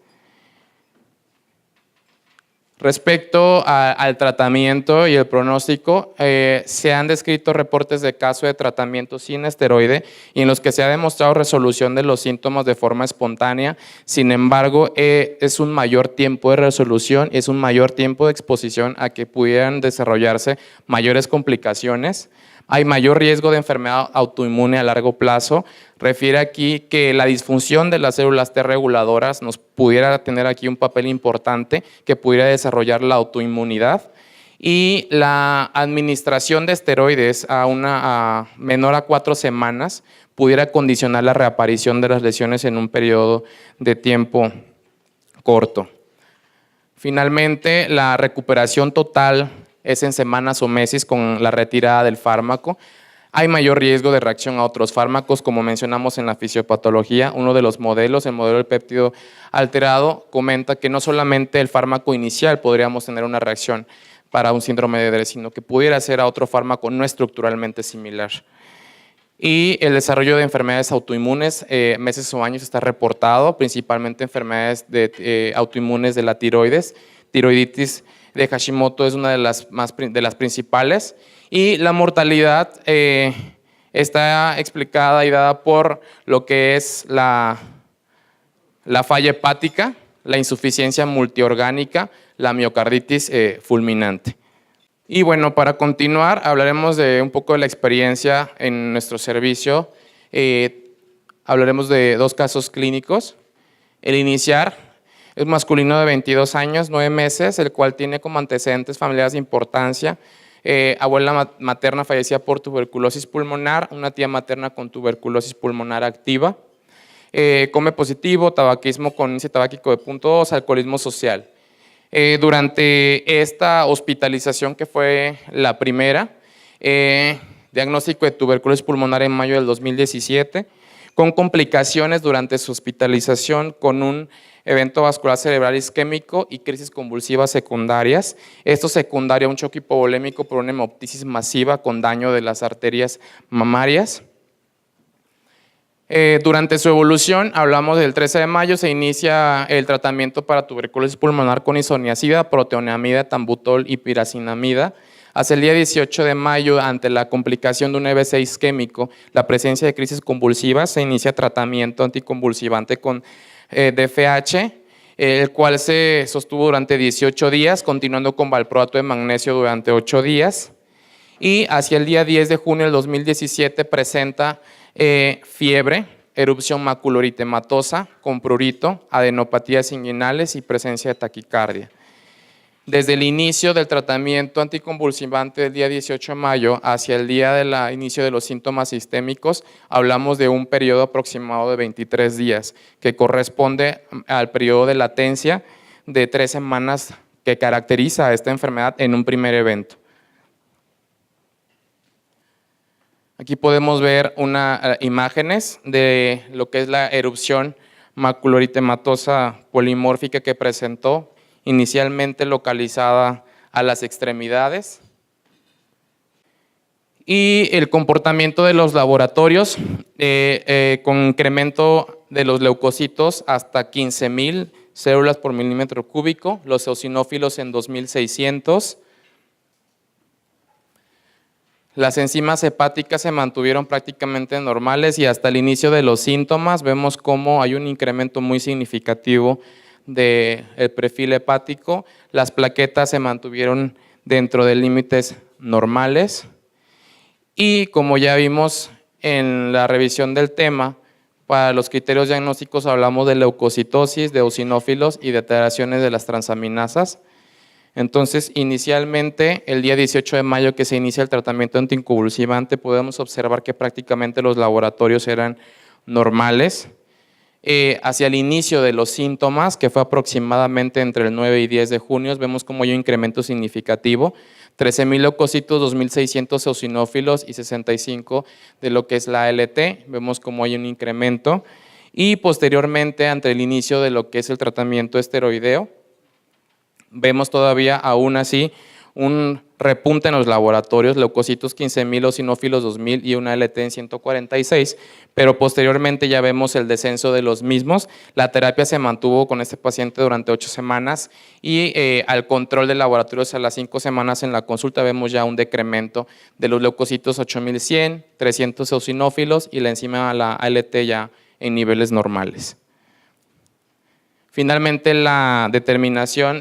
Respecto al tratamiento y el pronóstico, se han descrito reportes de casos de tratamiento sin esteroide y en los que se ha demostrado resolución de los síntomas de forma espontánea. Sin embargo, es un mayor tiempo de resolución, es un mayor tiempo de exposición a que pudieran desarrollarse mayores complicaciones. Hay mayor riesgo de enfermedad autoinmune a largo plazo. Refiere aquí que la disfunción de las células T reguladoras nos pudiera tener aquí un papel importante que pudiera desarrollar la autoinmunidad, y la administración de esteroides a menor a 4 semanas pudiera condicionar la reaparición de las lesiones en un periodo de tiempo corto. Finalmente, la recuperación total es en semanas o meses con la retirada del fármaco. Hay mayor riesgo de reacción a otros fármacos, como mencionamos en la fisiopatología. Uno de los modelos, el modelo del péptido alterado, comenta que no solamente el fármaco inicial podríamos tener una reacción para un síndrome de Dre, sino que pudiera ser a otro fármaco no estructuralmente similar. Y el desarrollo de enfermedades autoinmunes, meses o años está reportado, principalmente enfermedades autoinmunes de la tiroides. Tiroiditis de Hashimoto es una de las principales, y la mortalidad está explicada y dada por lo que es la falla hepática, la insuficiencia multiorgánica, la miocarditis fulminante. Y bueno, para continuar, hablaremos de un poco de la experiencia en nuestro servicio. Hablaremos de 2 casos clínicos. El iniciar es masculino de 22 años, 9 meses, el cual tiene como antecedentes familiares de importancia. Abuela materna fallecida por tuberculosis pulmonar, una tía materna con tuberculosis pulmonar activa, come positivo, tabaquismo con índice tabáquico de 0.2, alcoholismo social. Durante esta hospitalización, que fue la primera, diagnóstico de tuberculosis pulmonar en mayo del 2017, con complicaciones durante su hospitalización, con un evento vascular cerebral isquémico y crisis convulsivas secundarias. Esto secundario a un choque hipovolémico por una hemoptisis masiva con daño de las arterias mamarias. Durante su evolución, hablamos del 13 de mayo, se inicia el tratamiento para tuberculosis pulmonar con isoniazida, proteonamida, tambutol y piracinamida. Hacia el día 18 de mayo, ante la complicación de un EBC isquémico, la presencia de crisis convulsivas, se inicia tratamiento anticonvulsivante con DFH, el cual se sostuvo durante 18 días, continuando con valproato de magnesio durante 8 días. Y hacia el día 10 de junio del 2017 presenta fiebre, erupción maculoeritematosa con prurito, adenopatías inguinales y presencia de taquicardia. Desde el inicio del tratamiento anticonvulsivante del día 18 de mayo hacia el día del inicio de los síntomas sistémicos, hablamos de un periodo aproximado de 23 días, que corresponde al periodo de latencia de 3 semanas que caracteriza a esta enfermedad en un primer evento. Aquí podemos ver imágenes de lo que es la erupción maculoeritematosa polimórfica que presentó, inicialmente localizada a las extremidades. Y el comportamiento de los laboratorios con incremento de los leucocitos hasta 15,000 células por milímetro cúbico, los eosinófilos en 2,600. Las enzimas hepáticas se mantuvieron prácticamente normales y hasta el inicio de los síntomas vemos cómo hay un incremento muy significativo del perfil hepático. Las plaquetas se mantuvieron dentro de límites normales y como ya vimos en la revisión del tema, para los criterios diagnósticos hablamos de leucocitosis, de eosinófilos y de alteraciones de las transaminasas. Entonces, inicialmente, el día 18 de mayo que se inicia el tratamiento anticonvulsivante, podemos observar que prácticamente los laboratorios eran normales. Hacia el inicio de los síntomas, que fue aproximadamente entre el 9 y 10 de junio, vemos como hay un incremento significativo, 13,000 leucocitos, 2,600 eosinófilos y 65 de lo que es la ALT, vemos como hay un incremento. Y posteriormente, ante el inicio de lo que es el tratamiento esteroideo, vemos todavía aún así un repunte en los laboratorios, leucocitos 15,000, eosinófilos 2,000 y una LT en 146, pero posteriormente ya vemos el descenso de los mismos. La terapia se mantuvo con este paciente durante 8 semanas y al control de laboratorios a las 5 semanas en la consulta vemos ya un decremento de los leucocitos 8,100, 300 eosinófilos y la enzima la ALT ya en niveles normales. Finalmente, la determinación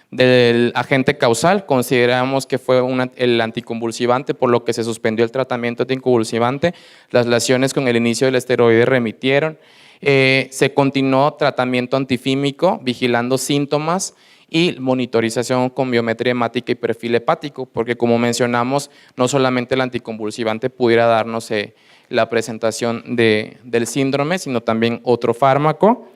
del agente causal, consideramos que fue el anticonvulsivante, por lo que se suspendió el tratamiento anticonvulsivante. Las lesiones con el inicio del esteroide remitieron. Se continuó tratamiento antifímico, vigilando síntomas y monitorización con biometría hemática y perfil hepático, porque como mencionamos, no solamente el anticonvulsivante pudiera darnos la presentación del síndrome, sino también otro fármaco.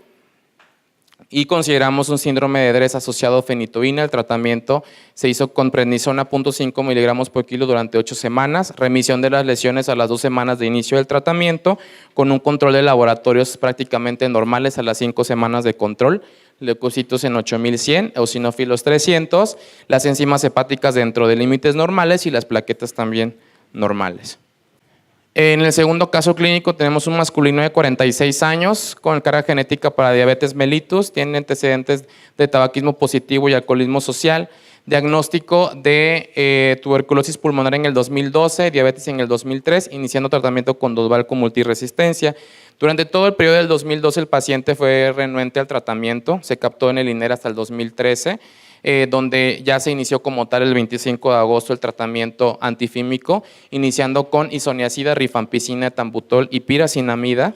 Y consideramos un síndrome de Dres asociado a fenitoína. El tratamiento se hizo con prednisona 0.5 miligramos por kilo durante 8 semanas, remisión de las lesiones a las 2 semanas de inicio del tratamiento, con un control de laboratorios prácticamente normales a las 5 semanas de control, leucocitos en 8,100, eosinófilos 300, las enzimas hepáticas dentro de límites normales y las plaquetas también normales. En el segundo caso clínico tenemos un masculino de 46 años con carga genética para diabetes mellitus, tiene antecedentes de tabaquismo positivo y alcoholismo social, diagnóstico de tuberculosis pulmonar en el 2012, diabetes en el 2003, iniciando tratamiento con Dosval con multiresistencia. Durante todo el periodo del 2012 el paciente fue renuente al tratamiento, se captó en el INER hasta el 2013, donde ya se inició como tal el 25 de agosto el tratamiento antifímico, iniciando con isoniazida, rifampicina, etambutol y piracinamida.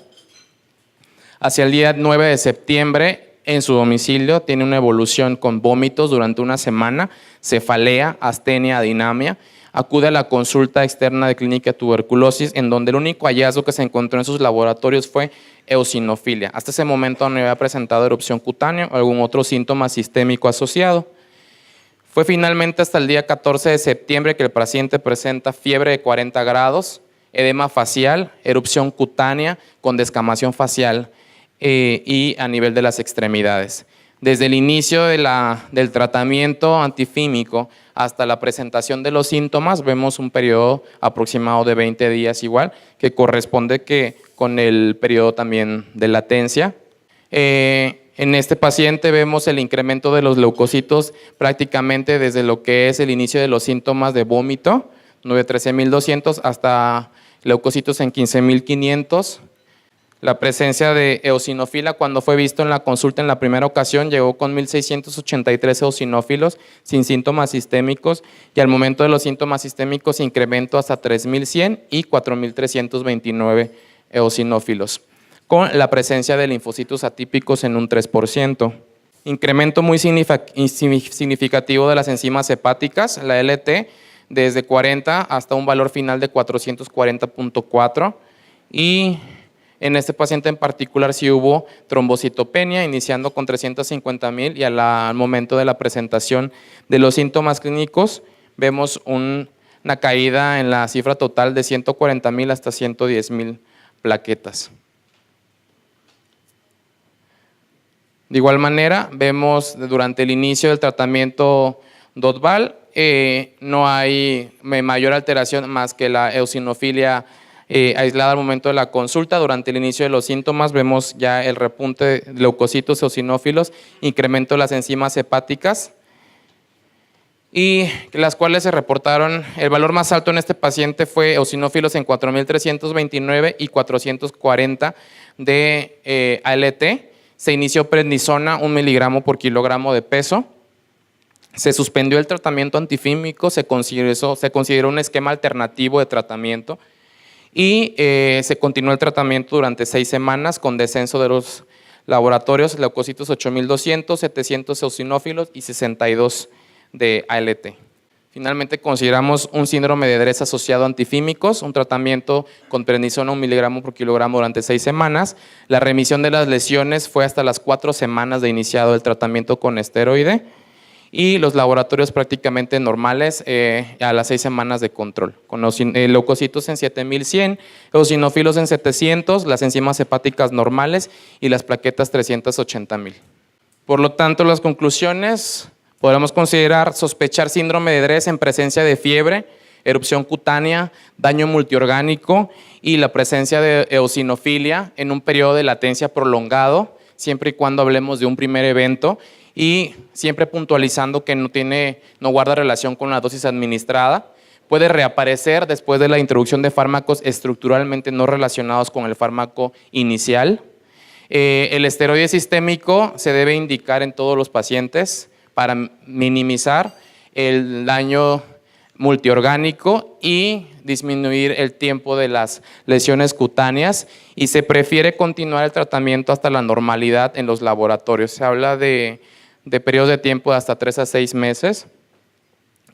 Hacia el día 9 de septiembre, en su domicilio, tiene una evolución con vómitos durante una semana, cefalea, astenia, adinamia. Acude a la consulta externa de clínica de tuberculosis, en donde el único hallazgo que se encontró en sus laboratorios fue eosinofilia. Hasta ese momento no había presentado erupción cutánea o algún otro síntoma sistémico asociado. Fue finalmente hasta el día 14 de septiembre que el paciente presenta fiebre de 40 grados, edema facial, erupción cutánea con descamación facial y a nivel de las extremidades. Desde el inicio del tratamiento antifímico hasta la presentación de los síntomas, vemos un periodo aproximado de 20 días igual, que corresponde con el periodo también de latencia. En este paciente vemos el incremento de los leucocitos prácticamente desde lo que es el inicio de los síntomas de vómito, 13,200 hasta leucocitos en 15,500. La presencia de eosinofila, cuando fue visto en la consulta en la primera ocasión, llegó con 1,683 eosinófilos sin síntomas sistémicos y al momento de los síntomas sistémicos incrementó hasta 3,100 y 4,329 eosinófilos, con la presencia de linfocitos atípicos en un 3%. incremento muy significativo de las enzimas hepáticas, la LT, desde 40 hasta un valor final de 440.4, y en este paciente en particular sí hubo trombocitopenia, iniciando con 350,000, y al momento de la presentación de los síntomas clínicos vemos una caída en la cifra total de 140,000 hasta 110,000 plaquetas. De igual manera, vemos durante el inicio del tratamiento DOTVAL, no hay mayor alteración más que la eosinofilia aislada al momento de la consulta. Durante el inicio de los síntomas vemos ya el repunte de leucocitos eosinófilos, incremento de las enzimas hepáticas, y las cuales se reportaron, el valor más alto en este paciente fue eosinófilos en 4,329 y 440 de ALT. Se inició prednisona 1 miligramo por kilogramo de peso. Se suspendió el tratamiento antifímico, se consideró un esquema alternativo de tratamiento, y se continuó el tratamiento durante 6 semanas con descenso de los laboratorios, leucocitos 8,200, 700 eosinófilos y 62 de ALT. Finalmente consideramos un síndrome de Dres asociado a antifímicos, un tratamiento con prednisona 1 miligramo por kilogramo durante 6 semanas. La remisión de las lesiones fue hasta las 4 semanas de iniciado el tratamiento con esteroide, y los laboratorios prácticamente normales a las 6 semanas de control, con leucocitos en 7,100, eosinófilos en 700, las enzimas hepáticas normales y las plaquetas 380,000. Por lo tanto, las conclusiones: podemos considerar sospechar síndrome de Dres en presencia de fiebre, erupción cutánea, daño multiorgánico y la presencia de eosinofilia en un periodo de latencia prolongado, siempre y cuando hablemos de un primer evento, y siempre puntualizando que no guarda relación con la dosis administrada. Puede reaparecer después de la introducción de fármacos estructuralmente no relacionados con el fármaco inicial. El esteroide sistémico se debe indicar en todos los pacientes para minimizar el daño multiorgánico y disminuir el tiempo de las lesiones cutáneas, y se prefiere continuar el tratamiento hasta la normalidad en los laboratorios. Se habla de periodos de tiempo de hasta 3 a 6 meses,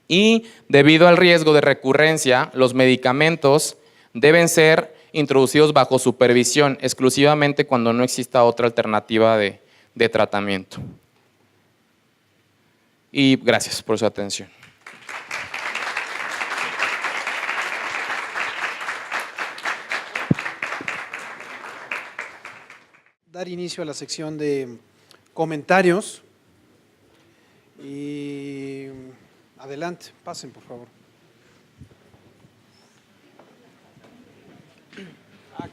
y debido al riesgo de recurrencia, los medicamentos deben ser introducidos bajo supervisión exclusivamente cuando no exista otra alternativa de tratamiento. Y gracias por su atención. Dar inicio a la sección de comentarios. Y adelante, pasen por favor.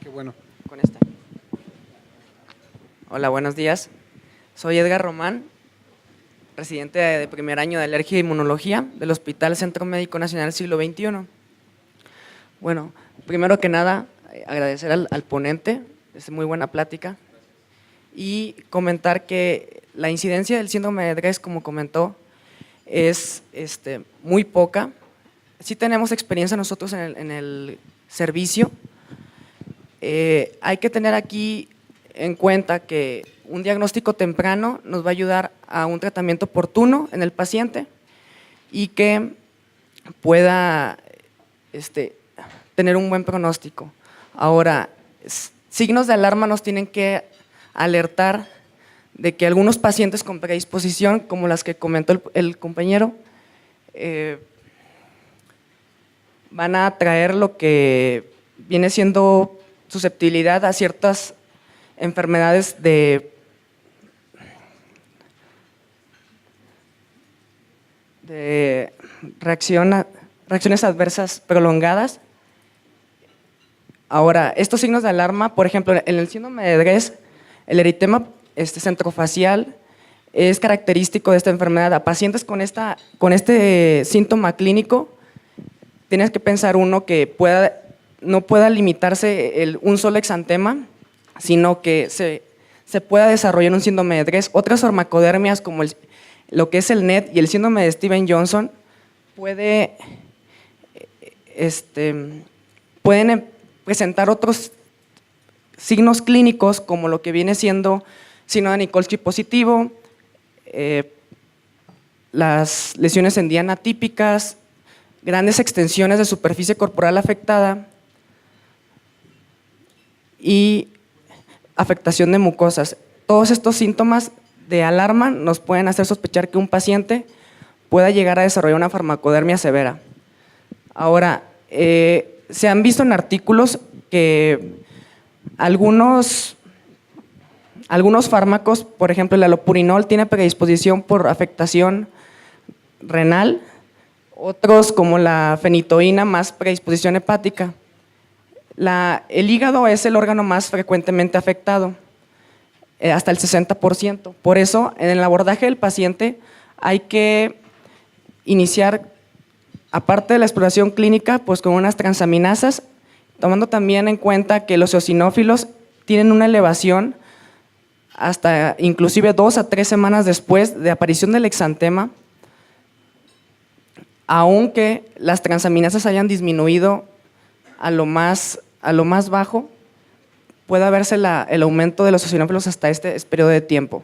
Qué bueno. Con esta. Hola, buenos días. Soy Edgar Román, residente de primer año de Alergia e Inmunología del Hospital Centro Médico Nacional Siglo XXI. Bueno, primero que nada, agradecer al ponente, es muy buena plática, y comentar que la incidencia del síndrome de Dres, como comentó, es muy poca. Sí tenemos experiencia nosotros en el servicio. Hay que tener aquí en cuenta que un diagnóstico temprano nos va a ayudar a un tratamiento oportuno en el paciente y que pueda tener un buen pronóstico. Ahora, signos de alarma nos tienen que alertar de que algunos pacientes con predisposición, como las que comentó el compañero, van a traer lo que viene siendo susceptibilidad a ciertas enfermedades de reacciones adversas prolongadas. Ahora, estos signos de alarma, por ejemplo, en el síndrome de Dres, el eritema centrofacial es característico de esta enfermedad. A pacientes con este síntoma clínico, tienes que pensar uno que no pueda limitarse un solo exantema, sino que se pueda desarrollar un síndrome de Dres. Otras ormacodermias como lo que es el NET y el síndrome de Steven-Johnson pueden presentar otros signos clínicos como lo que viene siendo síndrome de Nikolsky positivo, las lesiones en diana atípicas, grandes extensiones de superficie corporal afectada y afectación de mucosas. Todos estos síntomas de alarma nos pueden hacer sospechar que un paciente pueda llegar a desarrollar una farmacodermia severa. Ahora, se han visto en artículos que algunos fármacos, por ejemplo el alopurinol, tiene predisposición por afectación renal, otros como la fenitoína más predisposición hepática. El hígado es el órgano más frecuentemente afectado, hasta el 60%. Por eso, en el abordaje del paciente hay que iniciar, aparte de la exploración clínica, pues con unas transaminasas, tomando también en cuenta que los eosinófilos tienen una elevación hasta inclusive 2 a 3 semanas después de aparición del exantema, aunque las transaminasas hayan disminuido a lo más bajo, puede verse el aumento de los eosinófilos hasta este periodo de tiempo.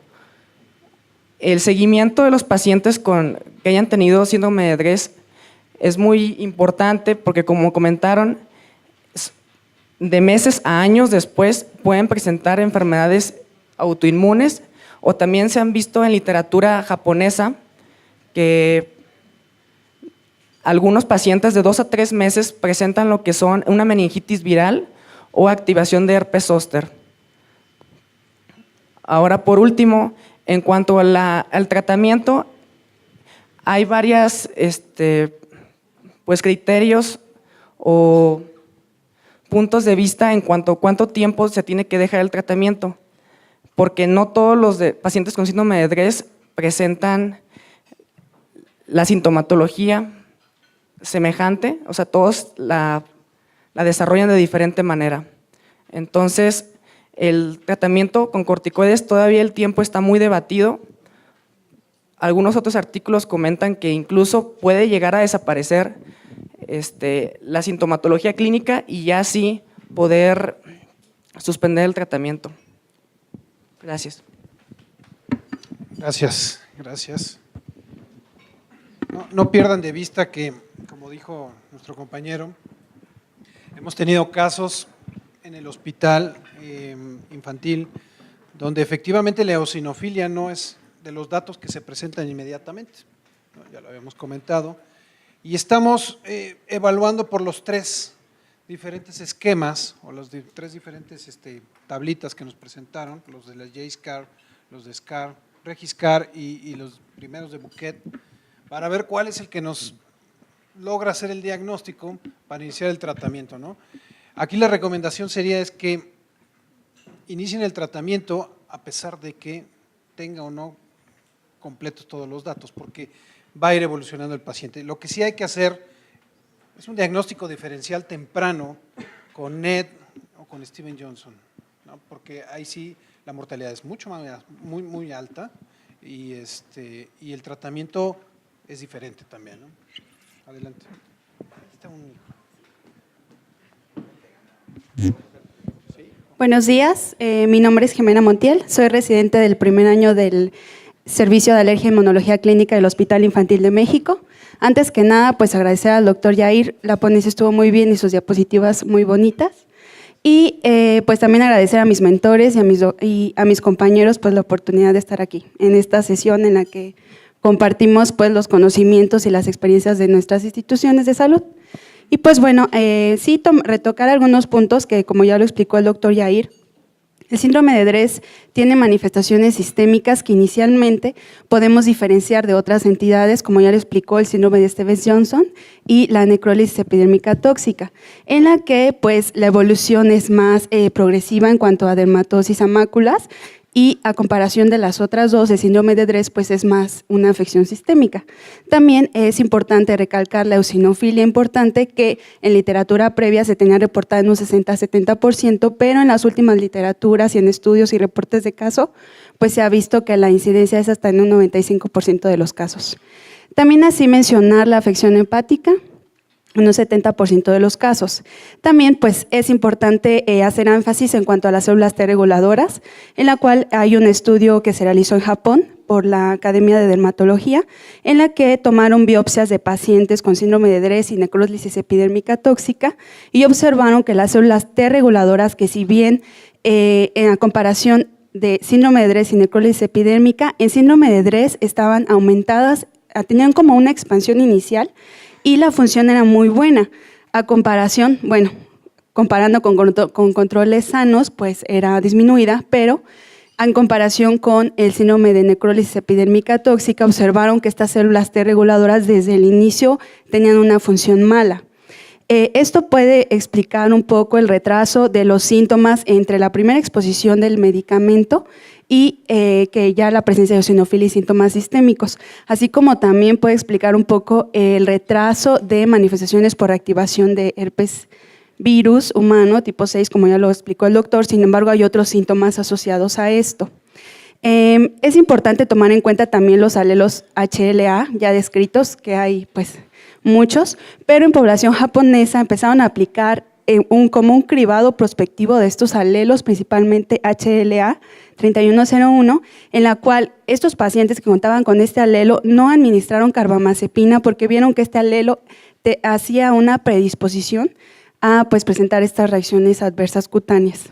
El seguimiento de los pacientes que hayan tenido síndrome de Dres es muy importante porque, como comentaron, de meses a años después pueden presentar enfermedades autoinmunes, o también se han visto en literatura japonesa que algunos pacientes de 2 a 3 meses presentan lo que son una meningitis viral o activación de herpes zóster. Ahora, por último, en cuanto al tratamiento, hay varios criterios o puntos de vista en cuanto a cuánto tiempo se tiene que dejar el tratamiento, porque no todos los pacientes con síndrome de Dres presentan la sintomatología semejante, o sea, todos la desarrollan de diferente manera. Entonces, el tratamiento con corticoides todavía el tiempo está muy debatido. Algunos otros artículos comentan que incluso puede llegar a desaparecer la sintomatología clínica y ya así poder suspender el tratamiento. Gracias. Gracias. No pierdan de vista que, como dijo nuestro compañero, hemos tenido casos en el hospital infantil donde efectivamente la eosinofilia no es de los datos que se presentan inmediatamente, ¿no? Ya lo habíamos comentado, y estamos evaluando por los 3 diferentes esquemas o las 3 diferentes tablitas que nos presentaron, los de la J-SCAR, los de SCAR, Regiscar y los primeros de Buquet, para ver cuál es el que nos logra hacer el diagnóstico para iniciar el tratamiento, ¿no? Aquí la recomendación sería que inicien el tratamiento a pesar de que tenga o no completos todos los datos, porque va a ir evolucionando el paciente. Lo que sí hay que hacer es un diagnóstico diferencial temprano con NED o con Steven Johnson, ¿no? Porque ahí sí la mortalidad es muy alta y el tratamiento es diferente también, ¿no? Adelante. Buenos días, mi nombre es Jimena Montiel, soy residente del primer año del Servicio de Alergia e Inmunología Clínica del Hospital Infantil de México. Antes que nada, pues agradecer al doctor Yair, la ponencia estuvo muy bien y sus diapositivas muy bonitas. Y pues también agradecer a mis mentores y a mis compañeros pues la oportunidad de estar aquí en esta sesión en la que compartimos pues los conocimientos y las experiencias de nuestras instituciones de salud. Y pues bueno, sí retocar algunos puntos que, como ya lo explicó el doctor Yair, el síndrome de Dres tiene manifestaciones sistémicas que inicialmente podemos diferenciar de otras entidades, como ya lo explicó el síndrome de Stevens-Johnson y la necrólisis epidérmica tóxica, en la que pues la evolución es más progresiva en cuanto a dermatosis a máculas, y a comparación de las otras dos, el síndrome de Dres pues es más una afección sistémica. También es importante recalcar la eosinofilia importante, que en literatura previa se tenía reportada en un 60-70%, pero en las últimas literaturas y en estudios y reportes de caso, pues se ha visto que la incidencia es hasta en un 95% de los casos. También así mencionar la afección hepática, en un 70% de los casos. También pues es importante hacer énfasis en cuanto a las células T reguladoras, en la cual hay un estudio que se realizó en Japón por la Academia de Dermatología, en la que tomaron biopsias de pacientes con síndrome de Dres y necrólisis epidérmica tóxica y observaron que las células T reguladoras, que si bien en la comparación de síndrome de Dres y necrólisis epidérmica, en síndrome de Dres estaban aumentadas, tenían como una expansión inicial y la función era muy buena. A comparación, bueno, comparando con controles sanos, pues era disminuida, pero en comparación con el síndrome de necrólisis epidérmica tóxica, observaron que estas células T reguladoras desde el inicio tenían una función mala. Esto puede explicar un poco el retraso de los síntomas entre la primera exposición del medicamento y que ya la presencia de eosinofilia y síntomas sistémicos, así como también puede explicar un poco el retraso de manifestaciones por activación de herpes virus humano tipo 6, como ya lo explicó el doctor. Sin embargo, hay otros síntomas asociados a esto. Es importante tomar en cuenta también los alelos HLA ya descritos, que hay pues muchos, pero en población japonesa empezaron a aplicar como un cribado prospectivo de estos alelos, principalmente HLA 3101, en la cual estos pacientes que contaban con este alelo no administraron carbamazepina porque vieron que este alelo hacía una predisposición a pues, presentar estas reacciones adversas cutáneas.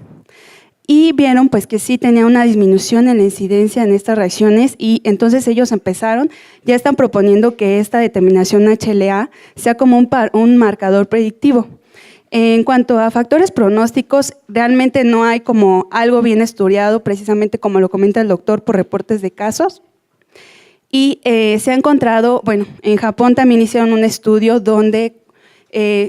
Y vieron pues, que sí tenía una disminución en la incidencia en estas reacciones y entonces ellos ya están proponiendo que esta determinación HLA sea como un marcador predictivo. En cuanto a factores pronósticos, realmente no hay como algo bien estudiado, precisamente como lo comenta el doctor por reportes de casos. Y se ha encontrado, bueno, en Japón también hicieron un estudio donde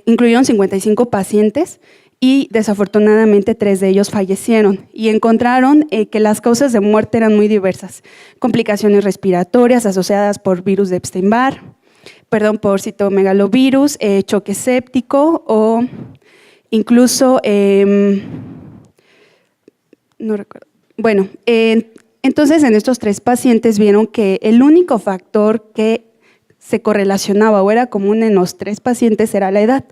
incluyeron 55 pacientes y desafortunadamente 3 de ellos fallecieron y encontraron que las causas de muerte eran muy diversas, complicaciones respiratorias asociadas por virus de Epstein-Barr, por citomegalovirus, choque séptico o incluso, no recuerdo, bueno, entonces en estos 3 pacientes vieron que el único factor que se correlacionaba o era común en los 3 pacientes era la edad.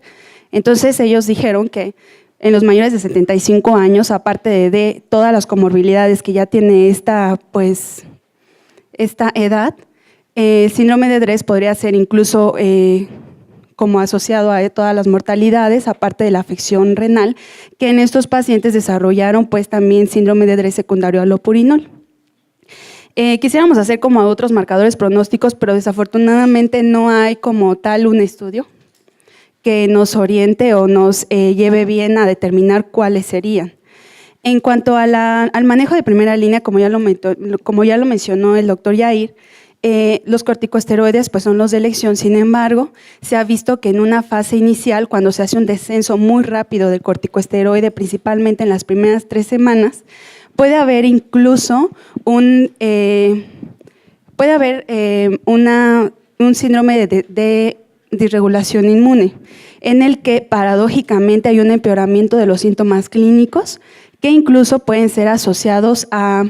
Entonces ellos dijeron que en los mayores de 75 años, aparte de todas las comorbilidades que ya tiene esta edad, síndrome de Dres podría ser incluso como asociado a todas las mortalidades, aparte de la afección renal, que en estos pacientes desarrollaron pues también síndrome de Dres secundario al lopurinol. Quisiéramos hacer como otros marcadores pronósticos, pero desafortunadamente no hay como tal un estudio que nos oriente o nos lleve bien a determinar cuáles serían. En cuanto al manejo de primera línea, como ya lo mencionó el doctor Yair, los corticosteroides pues son los de elección. Sin embargo, se ha visto que en una fase inicial, cuando se hace un descenso muy rápido del corticosteroide, principalmente en las primeras 3 semanas, puede haber incluso un síndrome de disregulación inmune, en el que paradójicamente hay un empeoramiento de los síntomas clínicos que incluso pueden ser asociados a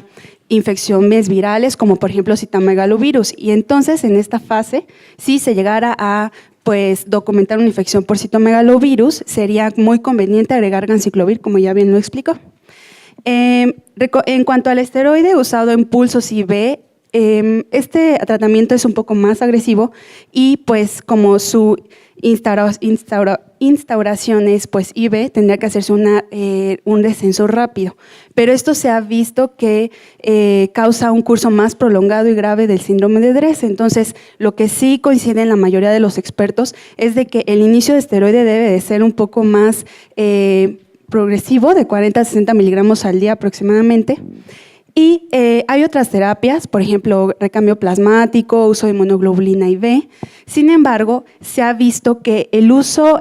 infecciones virales, como por ejemplo citomegalovirus. Y entonces en esta fase, si se llegara a documentar una infección por citomegalovirus, sería muy conveniente agregar ganciclovir, como ya bien lo explicó. En cuanto al esteroide usado en pulsos IV, este tratamiento es un poco más agresivo y pues como su instauración es pues IV, tendría que hacerse un descenso rápido, pero esto se ha visto que causa un curso más prolongado y grave del síndrome de Dres. Entonces, lo que sí coincide en la mayoría de los expertos es de que el inicio de esteroide debe de ser un poco más progresivo, de 40 a 60 miligramos al día aproximadamente. Y hay otras terapias, por ejemplo, recambio plasmático, uso de inmunoglobulina IV. Sin embargo, se ha visto que el uso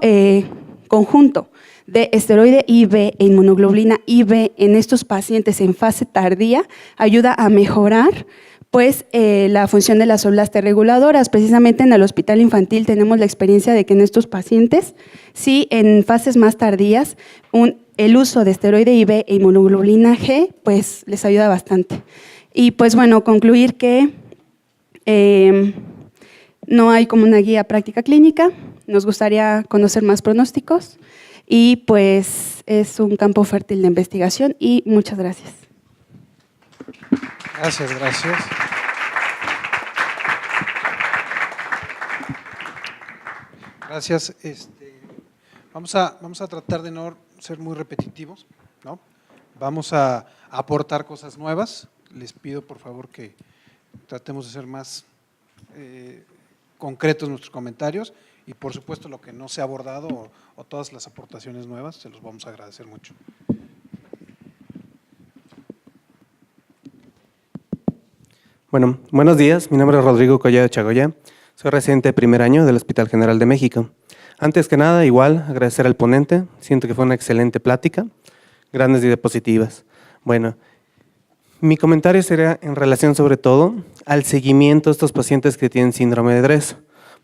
conjunto de esteroide IV e inmunoglobulina IV en estos pacientes en fase tardía ayuda a mejorar la función de las células T reguladoras. Precisamente en el hospital infantil tenemos la experiencia de que en estos pacientes, sí, en fases más tardías, el uso de esteroide IV e inmunoglobulina G pues les ayuda bastante. Y pues bueno, concluir que no hay como una guía práctica clínica, nos gustaría conocer más pronósticos y pues es un campo fértil de investigación y muchas gracias. Gracias. Gracias. Vamos a tratar de no ser muy repetitivos, ¿no? Vamos a aportar cosas nuevas. Les pido, por favor, que tratemos de ser más concretos en nuestros comentarios y, por supuesto, lo que no se ha abordado o todas las aportaciones nuevas, se los vamos a agradecer mucho. Bueno, buenos días. Mi nombre es Rodrigo Collado Chagoya. Soy residente de primer año del Hospital General de México. Antes que nada, igual, agradecer al ponente. Siento que fue una excelente plática, grandes diapositivas. Bueno, mi comentario sería en relación sobre todo al seguimiento de estos pacientes que tienen síndrome de Dres,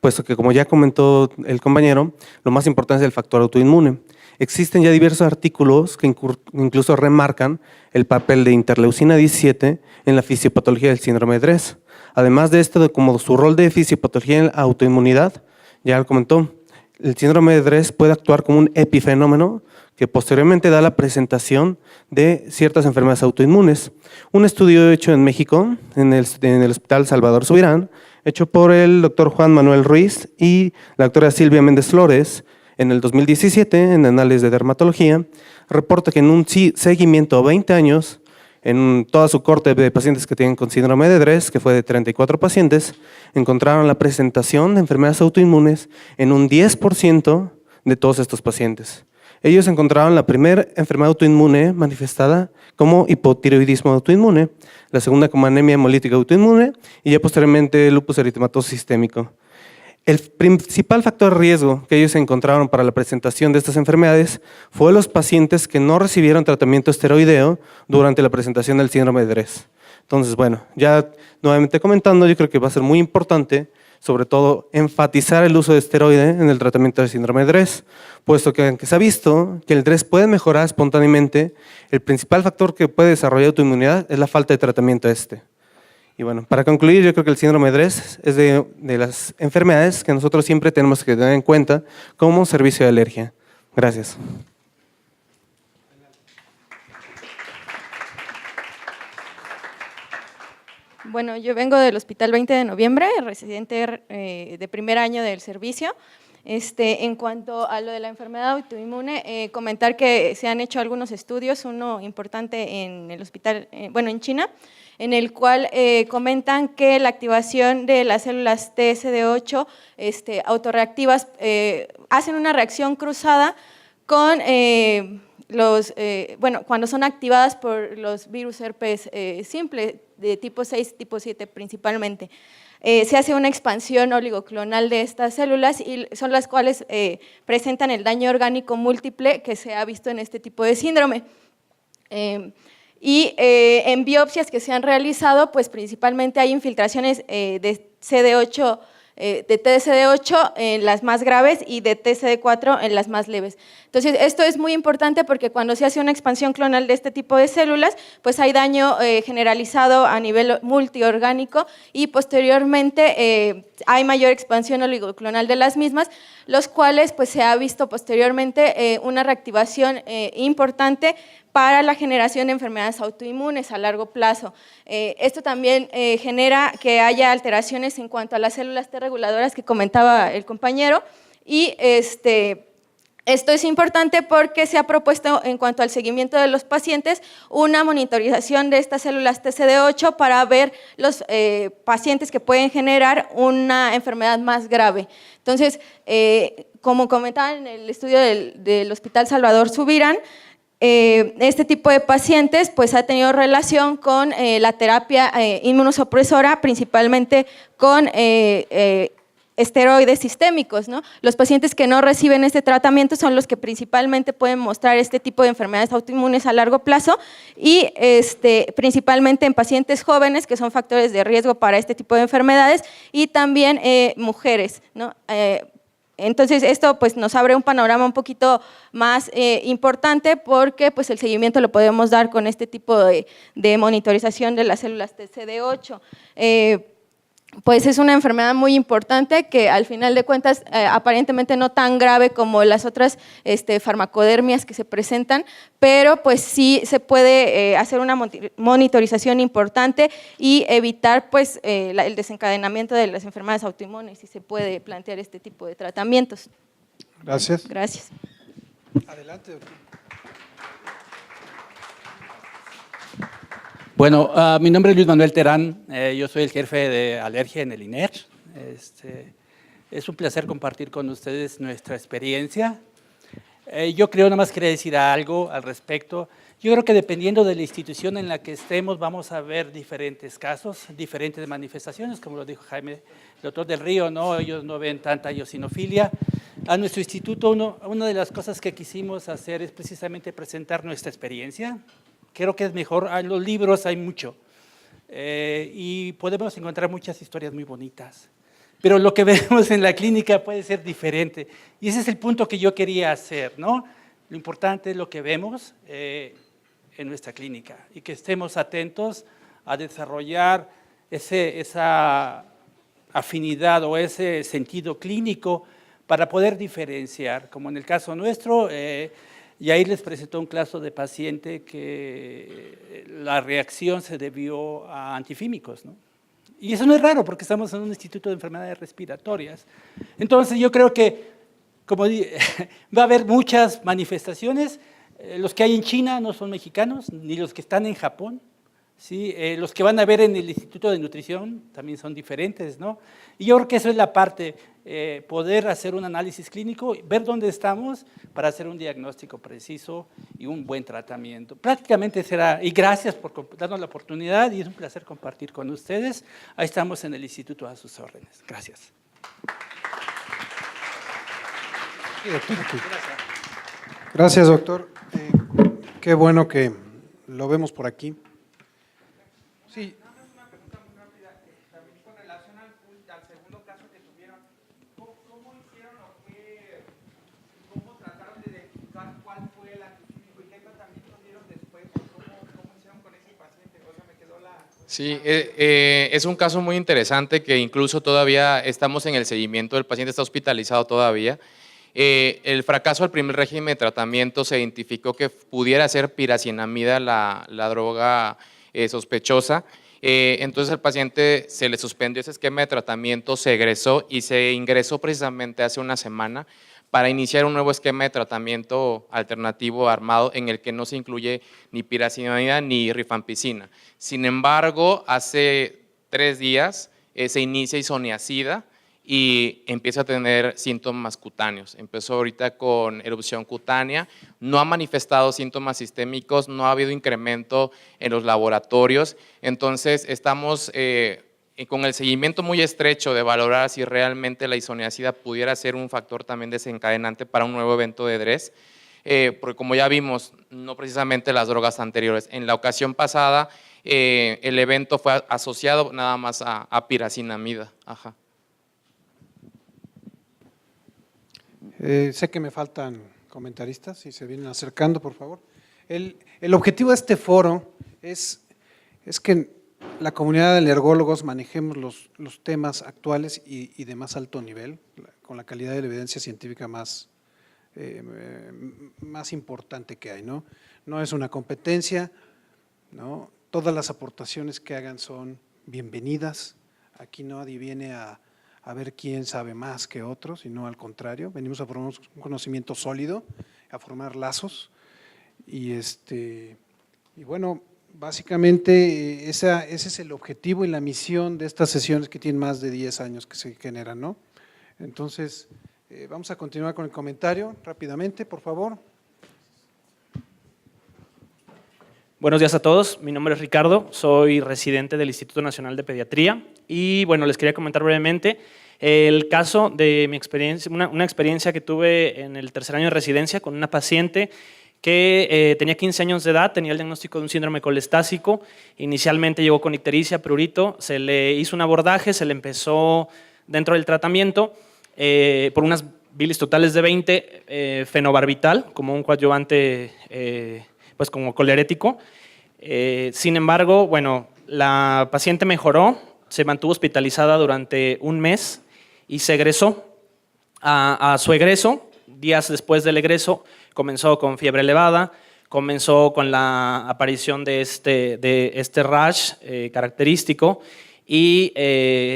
puesto que, como ya comentó el compañero, lo más importante es el factor autoinmune. Existen ya diversos artículos que incluso remarcan el papel de interleucina 17 en la fisiopatología del síndrome de Dres. Además de esto, como su rol de fisiopatología en la autoinmunidad, ya lo comentó, el síndrome de Dres puede actuar como un epifenómeno que posteriormente da la presentación de ciertas enfermedades autoinmunes. Un estudio hecho en México, en el Hospital Salvador Subirán, hecho por el doctor Juan Manuel Ruiz y la doctora Silvia Méndez Flores, en el 2017, en Análisis de Dermatología, reporta que en un seguimiento a 20 años, en toda su corte de pacientes que tienen con síndrome de Dres, que fue de 34 pacientes, encontraron la presentación de enfermedades autoinmunes en un 10% de todos estos pacientes. Ellos encontraron la primera enfermedad autoinmune manifestada como hipotiroidismo autoinmune, la segunda como anemia hemolítica autoinmune y ya posteriormente lupus eritematoso sistémico. El principal factor de riesgo que ellos encontraron para la presentación de estas enfermedades fue los pacientes que no recibieron tratamiento esteroideo durante la presentación del síndrome de Dres. Entonces, bueno, ya nuevamente comentando, yo creo que va a ser muy importante, sobre todo, enfatizar el uso de esteroide en el tratamiento del síndrome de Dres, puesto que aunque se ha visto que el Dres puede mejorar espontáneamente, el principal factor que puede desarrollar autoinmunidad es la falta de tratamiento Y bueno, para concluir, yo creo que el síndrome de Dres es de las enfermedades que nosotros siempre tenemos que tener en cuenta como servicio de alergia. Gracias. Bueno, yo vengo del Hospital 20 de Noviembre, residente de primer año del servicio. En cuanto a lo de la enfermedad autoinmune, comentar que se han hecho algunos estudios, uno importante en el hospital, en China, en el cual comentan que la activación de las células TSD8 autorreactivas hacen una reacción cruzada con cuando son activadas por los virus herpes simple, de tipo 6, tipo 7 principalmente. Se hace una expansión oligoclonal de estas células y son las cuales presentan el daño orgánico múltiple que se ha visto en este tipo de síndrome. En biopsias que se han realizado, pues principalmente hay infiltraciones de CD8, de TSD8 en las más graves y de TSD4 en las más leves. Entonces, esto es muy importante porque cuando se hace una expansión clonal de este tipo de células, pues hay daño generalizado a nivel multiorgánico y posteriormente hay mayor expansión oligoclonal de las mismas, los cuales pues se ha visto posteriormente una reactivación importante para la generación de enfermedades autoinmunes a largo plazo. Esto también genera que haya alteraciones en cuanto a las células T reguladoras que comentaba el compañero y esto es importante porque se ha propuesto en cuanto al seguimiento de los pacientes una monitorización de estas células TSD8 para ver los pacientes que pueden generar una enfermedad más grave. Entonces, como comentaba en el estudio del Hospital Salvador Subirán, este tipo de pacientes pues ha tenido relación con la terapia inmunosupresora, principalmente con esteroides sistémicos, ¿no? Los pacientes que no reciben este tratamiento son los que principalmente pueden mostrar este tipo de enfermedades autoinmunes a largo plazo y principalmente en pacientes jóvenes que son factores de riesgo para este tipo de enfermedades y también mujeres, ¿no? Entonces, esto pues, nos abre un panorama un poquito más importante porque pues, el seguimiento lo podemos dar con este tipo de monitorización de las células TSD8. pues es una enfermedad muy importante que al final de cuentas aparentemente no tan grave como las otras farmacodermias que se presentan, pero pues sí se puede hacer una monitorización importante y evitar pues el desencadenamiento de las enfermedades autoinmunes y se puede plantear este tipo de tratamientos. Gracias. Gracias. Adelante, doctor. Bueno, mi nombre es Luis Manuel Terán, yo soy el jefe de alergia en el INER. Es un placer compartir con ustedes nuestra experiencia. Yo creo, nada más quería decir algo al respecto. Yo creo que dependiendo de la institución en la que estemos, vamos a ver diferentes casos, diferentes manifestaciones, como lo dijo Jaime, el doctor del Río, ¿no? Ellos no ven tanta eosinofilia. A nuestro instituto, una de las cosas que quisimos hacer es precisamente presentar nuestra experiencia. Creo que es mejor, en los libros hay mucho y podemos encontrar muchas historias muy bonitas, pero lo que vemos en la clínica puede ser diferente y ese es el punto que yo quería hacer, ¿no? Lo importante es lo que vemos en nuestra clínica y que estemos atentos a desarrollar esa afinidad o ese sentido clínico para poder diferenciar, como en el caso nuestro. Y ahí les presentó un caso de paciente que la reacción se debió a antifímicos, ¿no? Y eso no es raro porque estamos en un instituto de enfermedades respiratorias. Entonces yo creo que, como va a haber muchas manifestaciones. Los que hay en China no son mexicanos, ni los que están en Japón. ¿Sí? Los que van a ver en el Instituto de Nutrición también son diferentes, ¿no? Y yo creo que eso es la parte, poder hacer un análisis clínico, ver dónde estamos para hacer un diagnóstico preciso y un buen tratamiento. Prácticamente será, y gracias por darnos la oportunidad y es un placer compartir con ustedes. Ahí estamos en el instituto a sus órdenes. Gracias. Gracias, doctor. Qué bueno que lo vemos por aquí. Sí. Nada más una pregunta muy rápida, también con relación al segundo caso que tuvieron. ¿Cómo hicieron o cómo trataron de identificar cuál fue el antifímico y qué tratamiento dieron después? ¿Cómo hicieron con ese paciente? O sea, me quedó la... Sí, es un caso muy interesante que incluso todavía estamos en el seguimiento, el paciente está hospitalizado todavía. El fracaso del primer régimen de tratamiento se identificó que pudiera ser piracinamida la droga sospechosa, entonces al paciente se le suspendió ese esquema de tratamiento, se egresó y se ingresó precisamente hace una semana para iniciar un nuevo esquema de tratamiento alternativo armado en el que no se incluye ni piracinamida ni rifampicina. Sin embargo, hace 3 días se inicia isoniazida y empieza a tener síntomas cutáneos. Empezó ahorita con erupción cutánea, no ha manifestado síntomas sistémicos, no ha habido incremento en los laboratorios, entonces estamos con el seguimiento muy estrecho de valorar si realmente la isoniazida pudiera ser un factor también desencadenante para un nuevo evento de DRESS, porque como ya vimos, no precisamente las drogas anteriores. En la ocasión pasada, el evento fue asociado nada más a piracinamida. Ajá. Sé que me faltan comentaristas, si se vienen acercando, por favor. El objetivo de este foro es que la comunidad de alergólogos manejemos los temas actuales y de más alto nivel, con la calidad de la evidencia científica más importante que hay, ¿no? No es una competencia, ¿no? Todas las aportaciones que hagan son bienvenidas. Aquí nadie viene a ver quién sabe más que otros, sino al contrario, venimos a formar un conocimiento sólido, a formar lazos y bueno, básicamente ese es el objetivo y la misión de estas sesiones que tienen más de 10 años que se generan, ¿no? Entonces, vamos a continuar con el comentario rápidamente, por favor. Buenos días a todos, mi nombre es Ricardo, soy residente del Instituto Nacional de Pediatría y bueno, les quería comentar brevemente el caso de mi experiencia, una experiencia que tuve en el tercer año de residencia con una paciente que tenía 15 años de edad, tenía el diagnóstico de un síndrome colestásico, inicialmente llegó con ictericia, prurito, se le hizo un abordaje, se le empezó dentro del tratamiento por unas bilis totales de 20, fenobarbital como un coadyuvante pues como colerético. Sin embargo, bueno, la paciente mejoró, se mantuvo hospitalizada durante un mes y se egresó. A su egreso, días después del egreso, comenzó con fiebre elevada, comenzó con la aparición de este rash característico y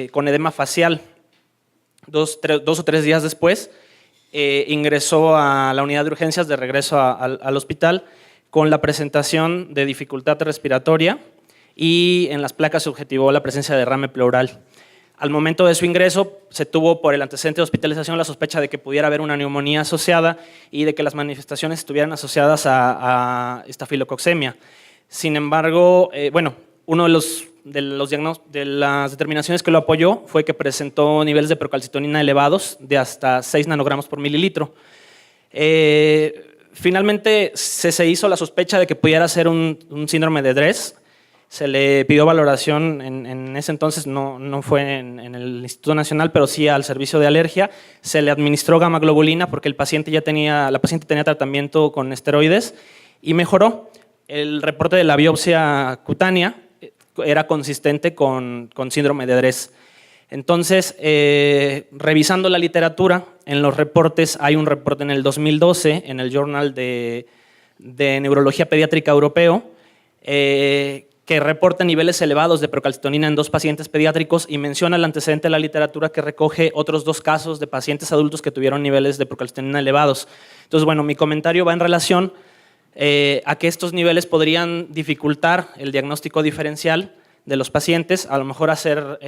con edema facial. Dos o tres días después, ingresó a la unidad de urgencias de regreso al hospital con la presentación de dificultad respiratoria y en las placas se objetivó la presencia de derrame pleural. Al momento de su ingreso, se tuvo por el antecedente de hospitalización la sospecha de que pudiera haber una neumonía asociada y de que las manifestaciones estuvieran asociadas a estafilococcemia. Sin embargo, uno de las determinaciones que lo apoyó fue que presentó niveles de procalcitonina elevados de hasta 6 nanogramos por mililitro. Finalmente se hizo la sospecha de que pudiera ser un síndrome de Dress. Se le pidió valoración en ese entonces, no fue en el Instituto Nacional, pero sí al servicio de alergia. Se le administró gamaglobulina porque la paciente tenía tratamiento con esteroides y mejoró. El reporte de la biopsia cutánea era consistente con síndrome de Dress. Entonces, revisando la literatura, en los reportes, hay un reporte en el 2012 en el Journal de Neurología Pediátrica Europeo que reporta niveles elevados de procalcitonina en 2 pacientes pediátricos y menciona el antecedente de la literatura que recoge otros 2 casos de pacientes adultos que tuvieron niveles de procalcitonina elevados. Entonces, bueno, mi comentario va en relación a que estos niveles podrían dificultar el diagnóstico diferencial de los pacientes, a lo mejor hacer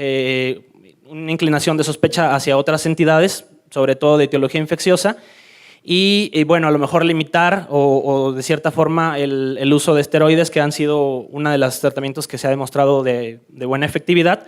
una inclinación de sospecha hacia otras entidades, sobre todo de etiología infecciosa, y bueno, a lo mejor limitar o de cierta forma el uso de esteroides, que han sido uno de los tratamientos que se ha demostrado de buena efectividad.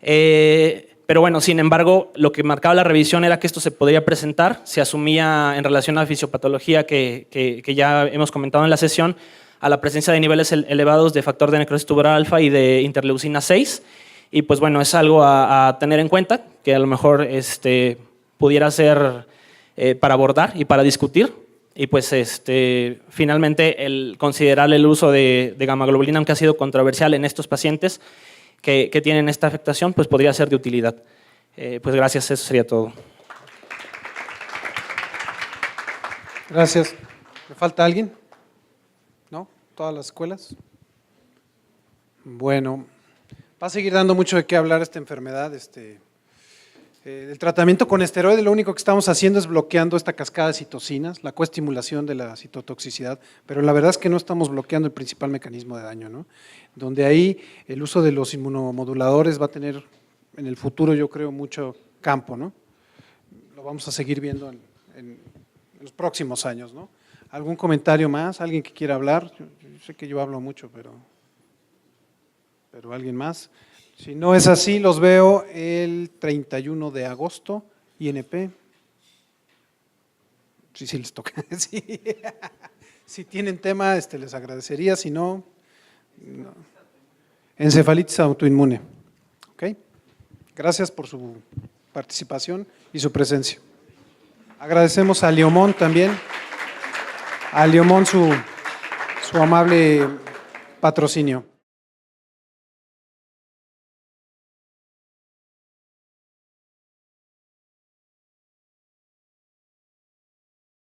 Pero bueno, sin embargo, lo que marcaba la revisión era que esto se podría presentar, se asumía en relación a la fisiopatología que ya hemos comentado en la sesión, a la presencia de niveles elevados de factor de necrosis tuberal alfa y de interleucina 6, y pues bueno, es algo a tener en cuenta, que a lo mejor pudiera ser para abordar y para discutir, y pues finalmente el considerar el uso de gamaglobulina, aunque ha sido controversial en estos pacientes que tienen esta afectación, pues podría ser de utilidad. Pues gracias, eso sería todo. Gracias. ¿Le falta alguien? ¿No? ¿Todas las escuelas? Bueno, va a seguir dando mucho de qué hablar esta enfermedad. El tratamiento con esteroides, lo único que estamos haciendo es bloqueando esta cascada de citocinas, la coestimulación de la citotoxicidad, pero la verdad es que no estamos bloqueando el principal mecanismo de daño, ¿no? Donde ahí el uso de los inmunomoduladores va a tener en el futuro, yo creo, mucho campo, ¿no? Lo vamos a seguir viendo en los próximos años, ¿no? ¿Algún comentario más? ¿Alguien que quiera hablar? Yo sé que yo hablo mucho, pero ¿alguien más? Si no es así, los veo el 31 de agosto, INP. Sí les toca. Sí. Si tienen tema, les agradecería, si no, no. Encefalitis autoinmune. ¿Ok? Gracias por su participación y su presencia. Agradecemos a Leomón también, a Leomón su amable patrocinio.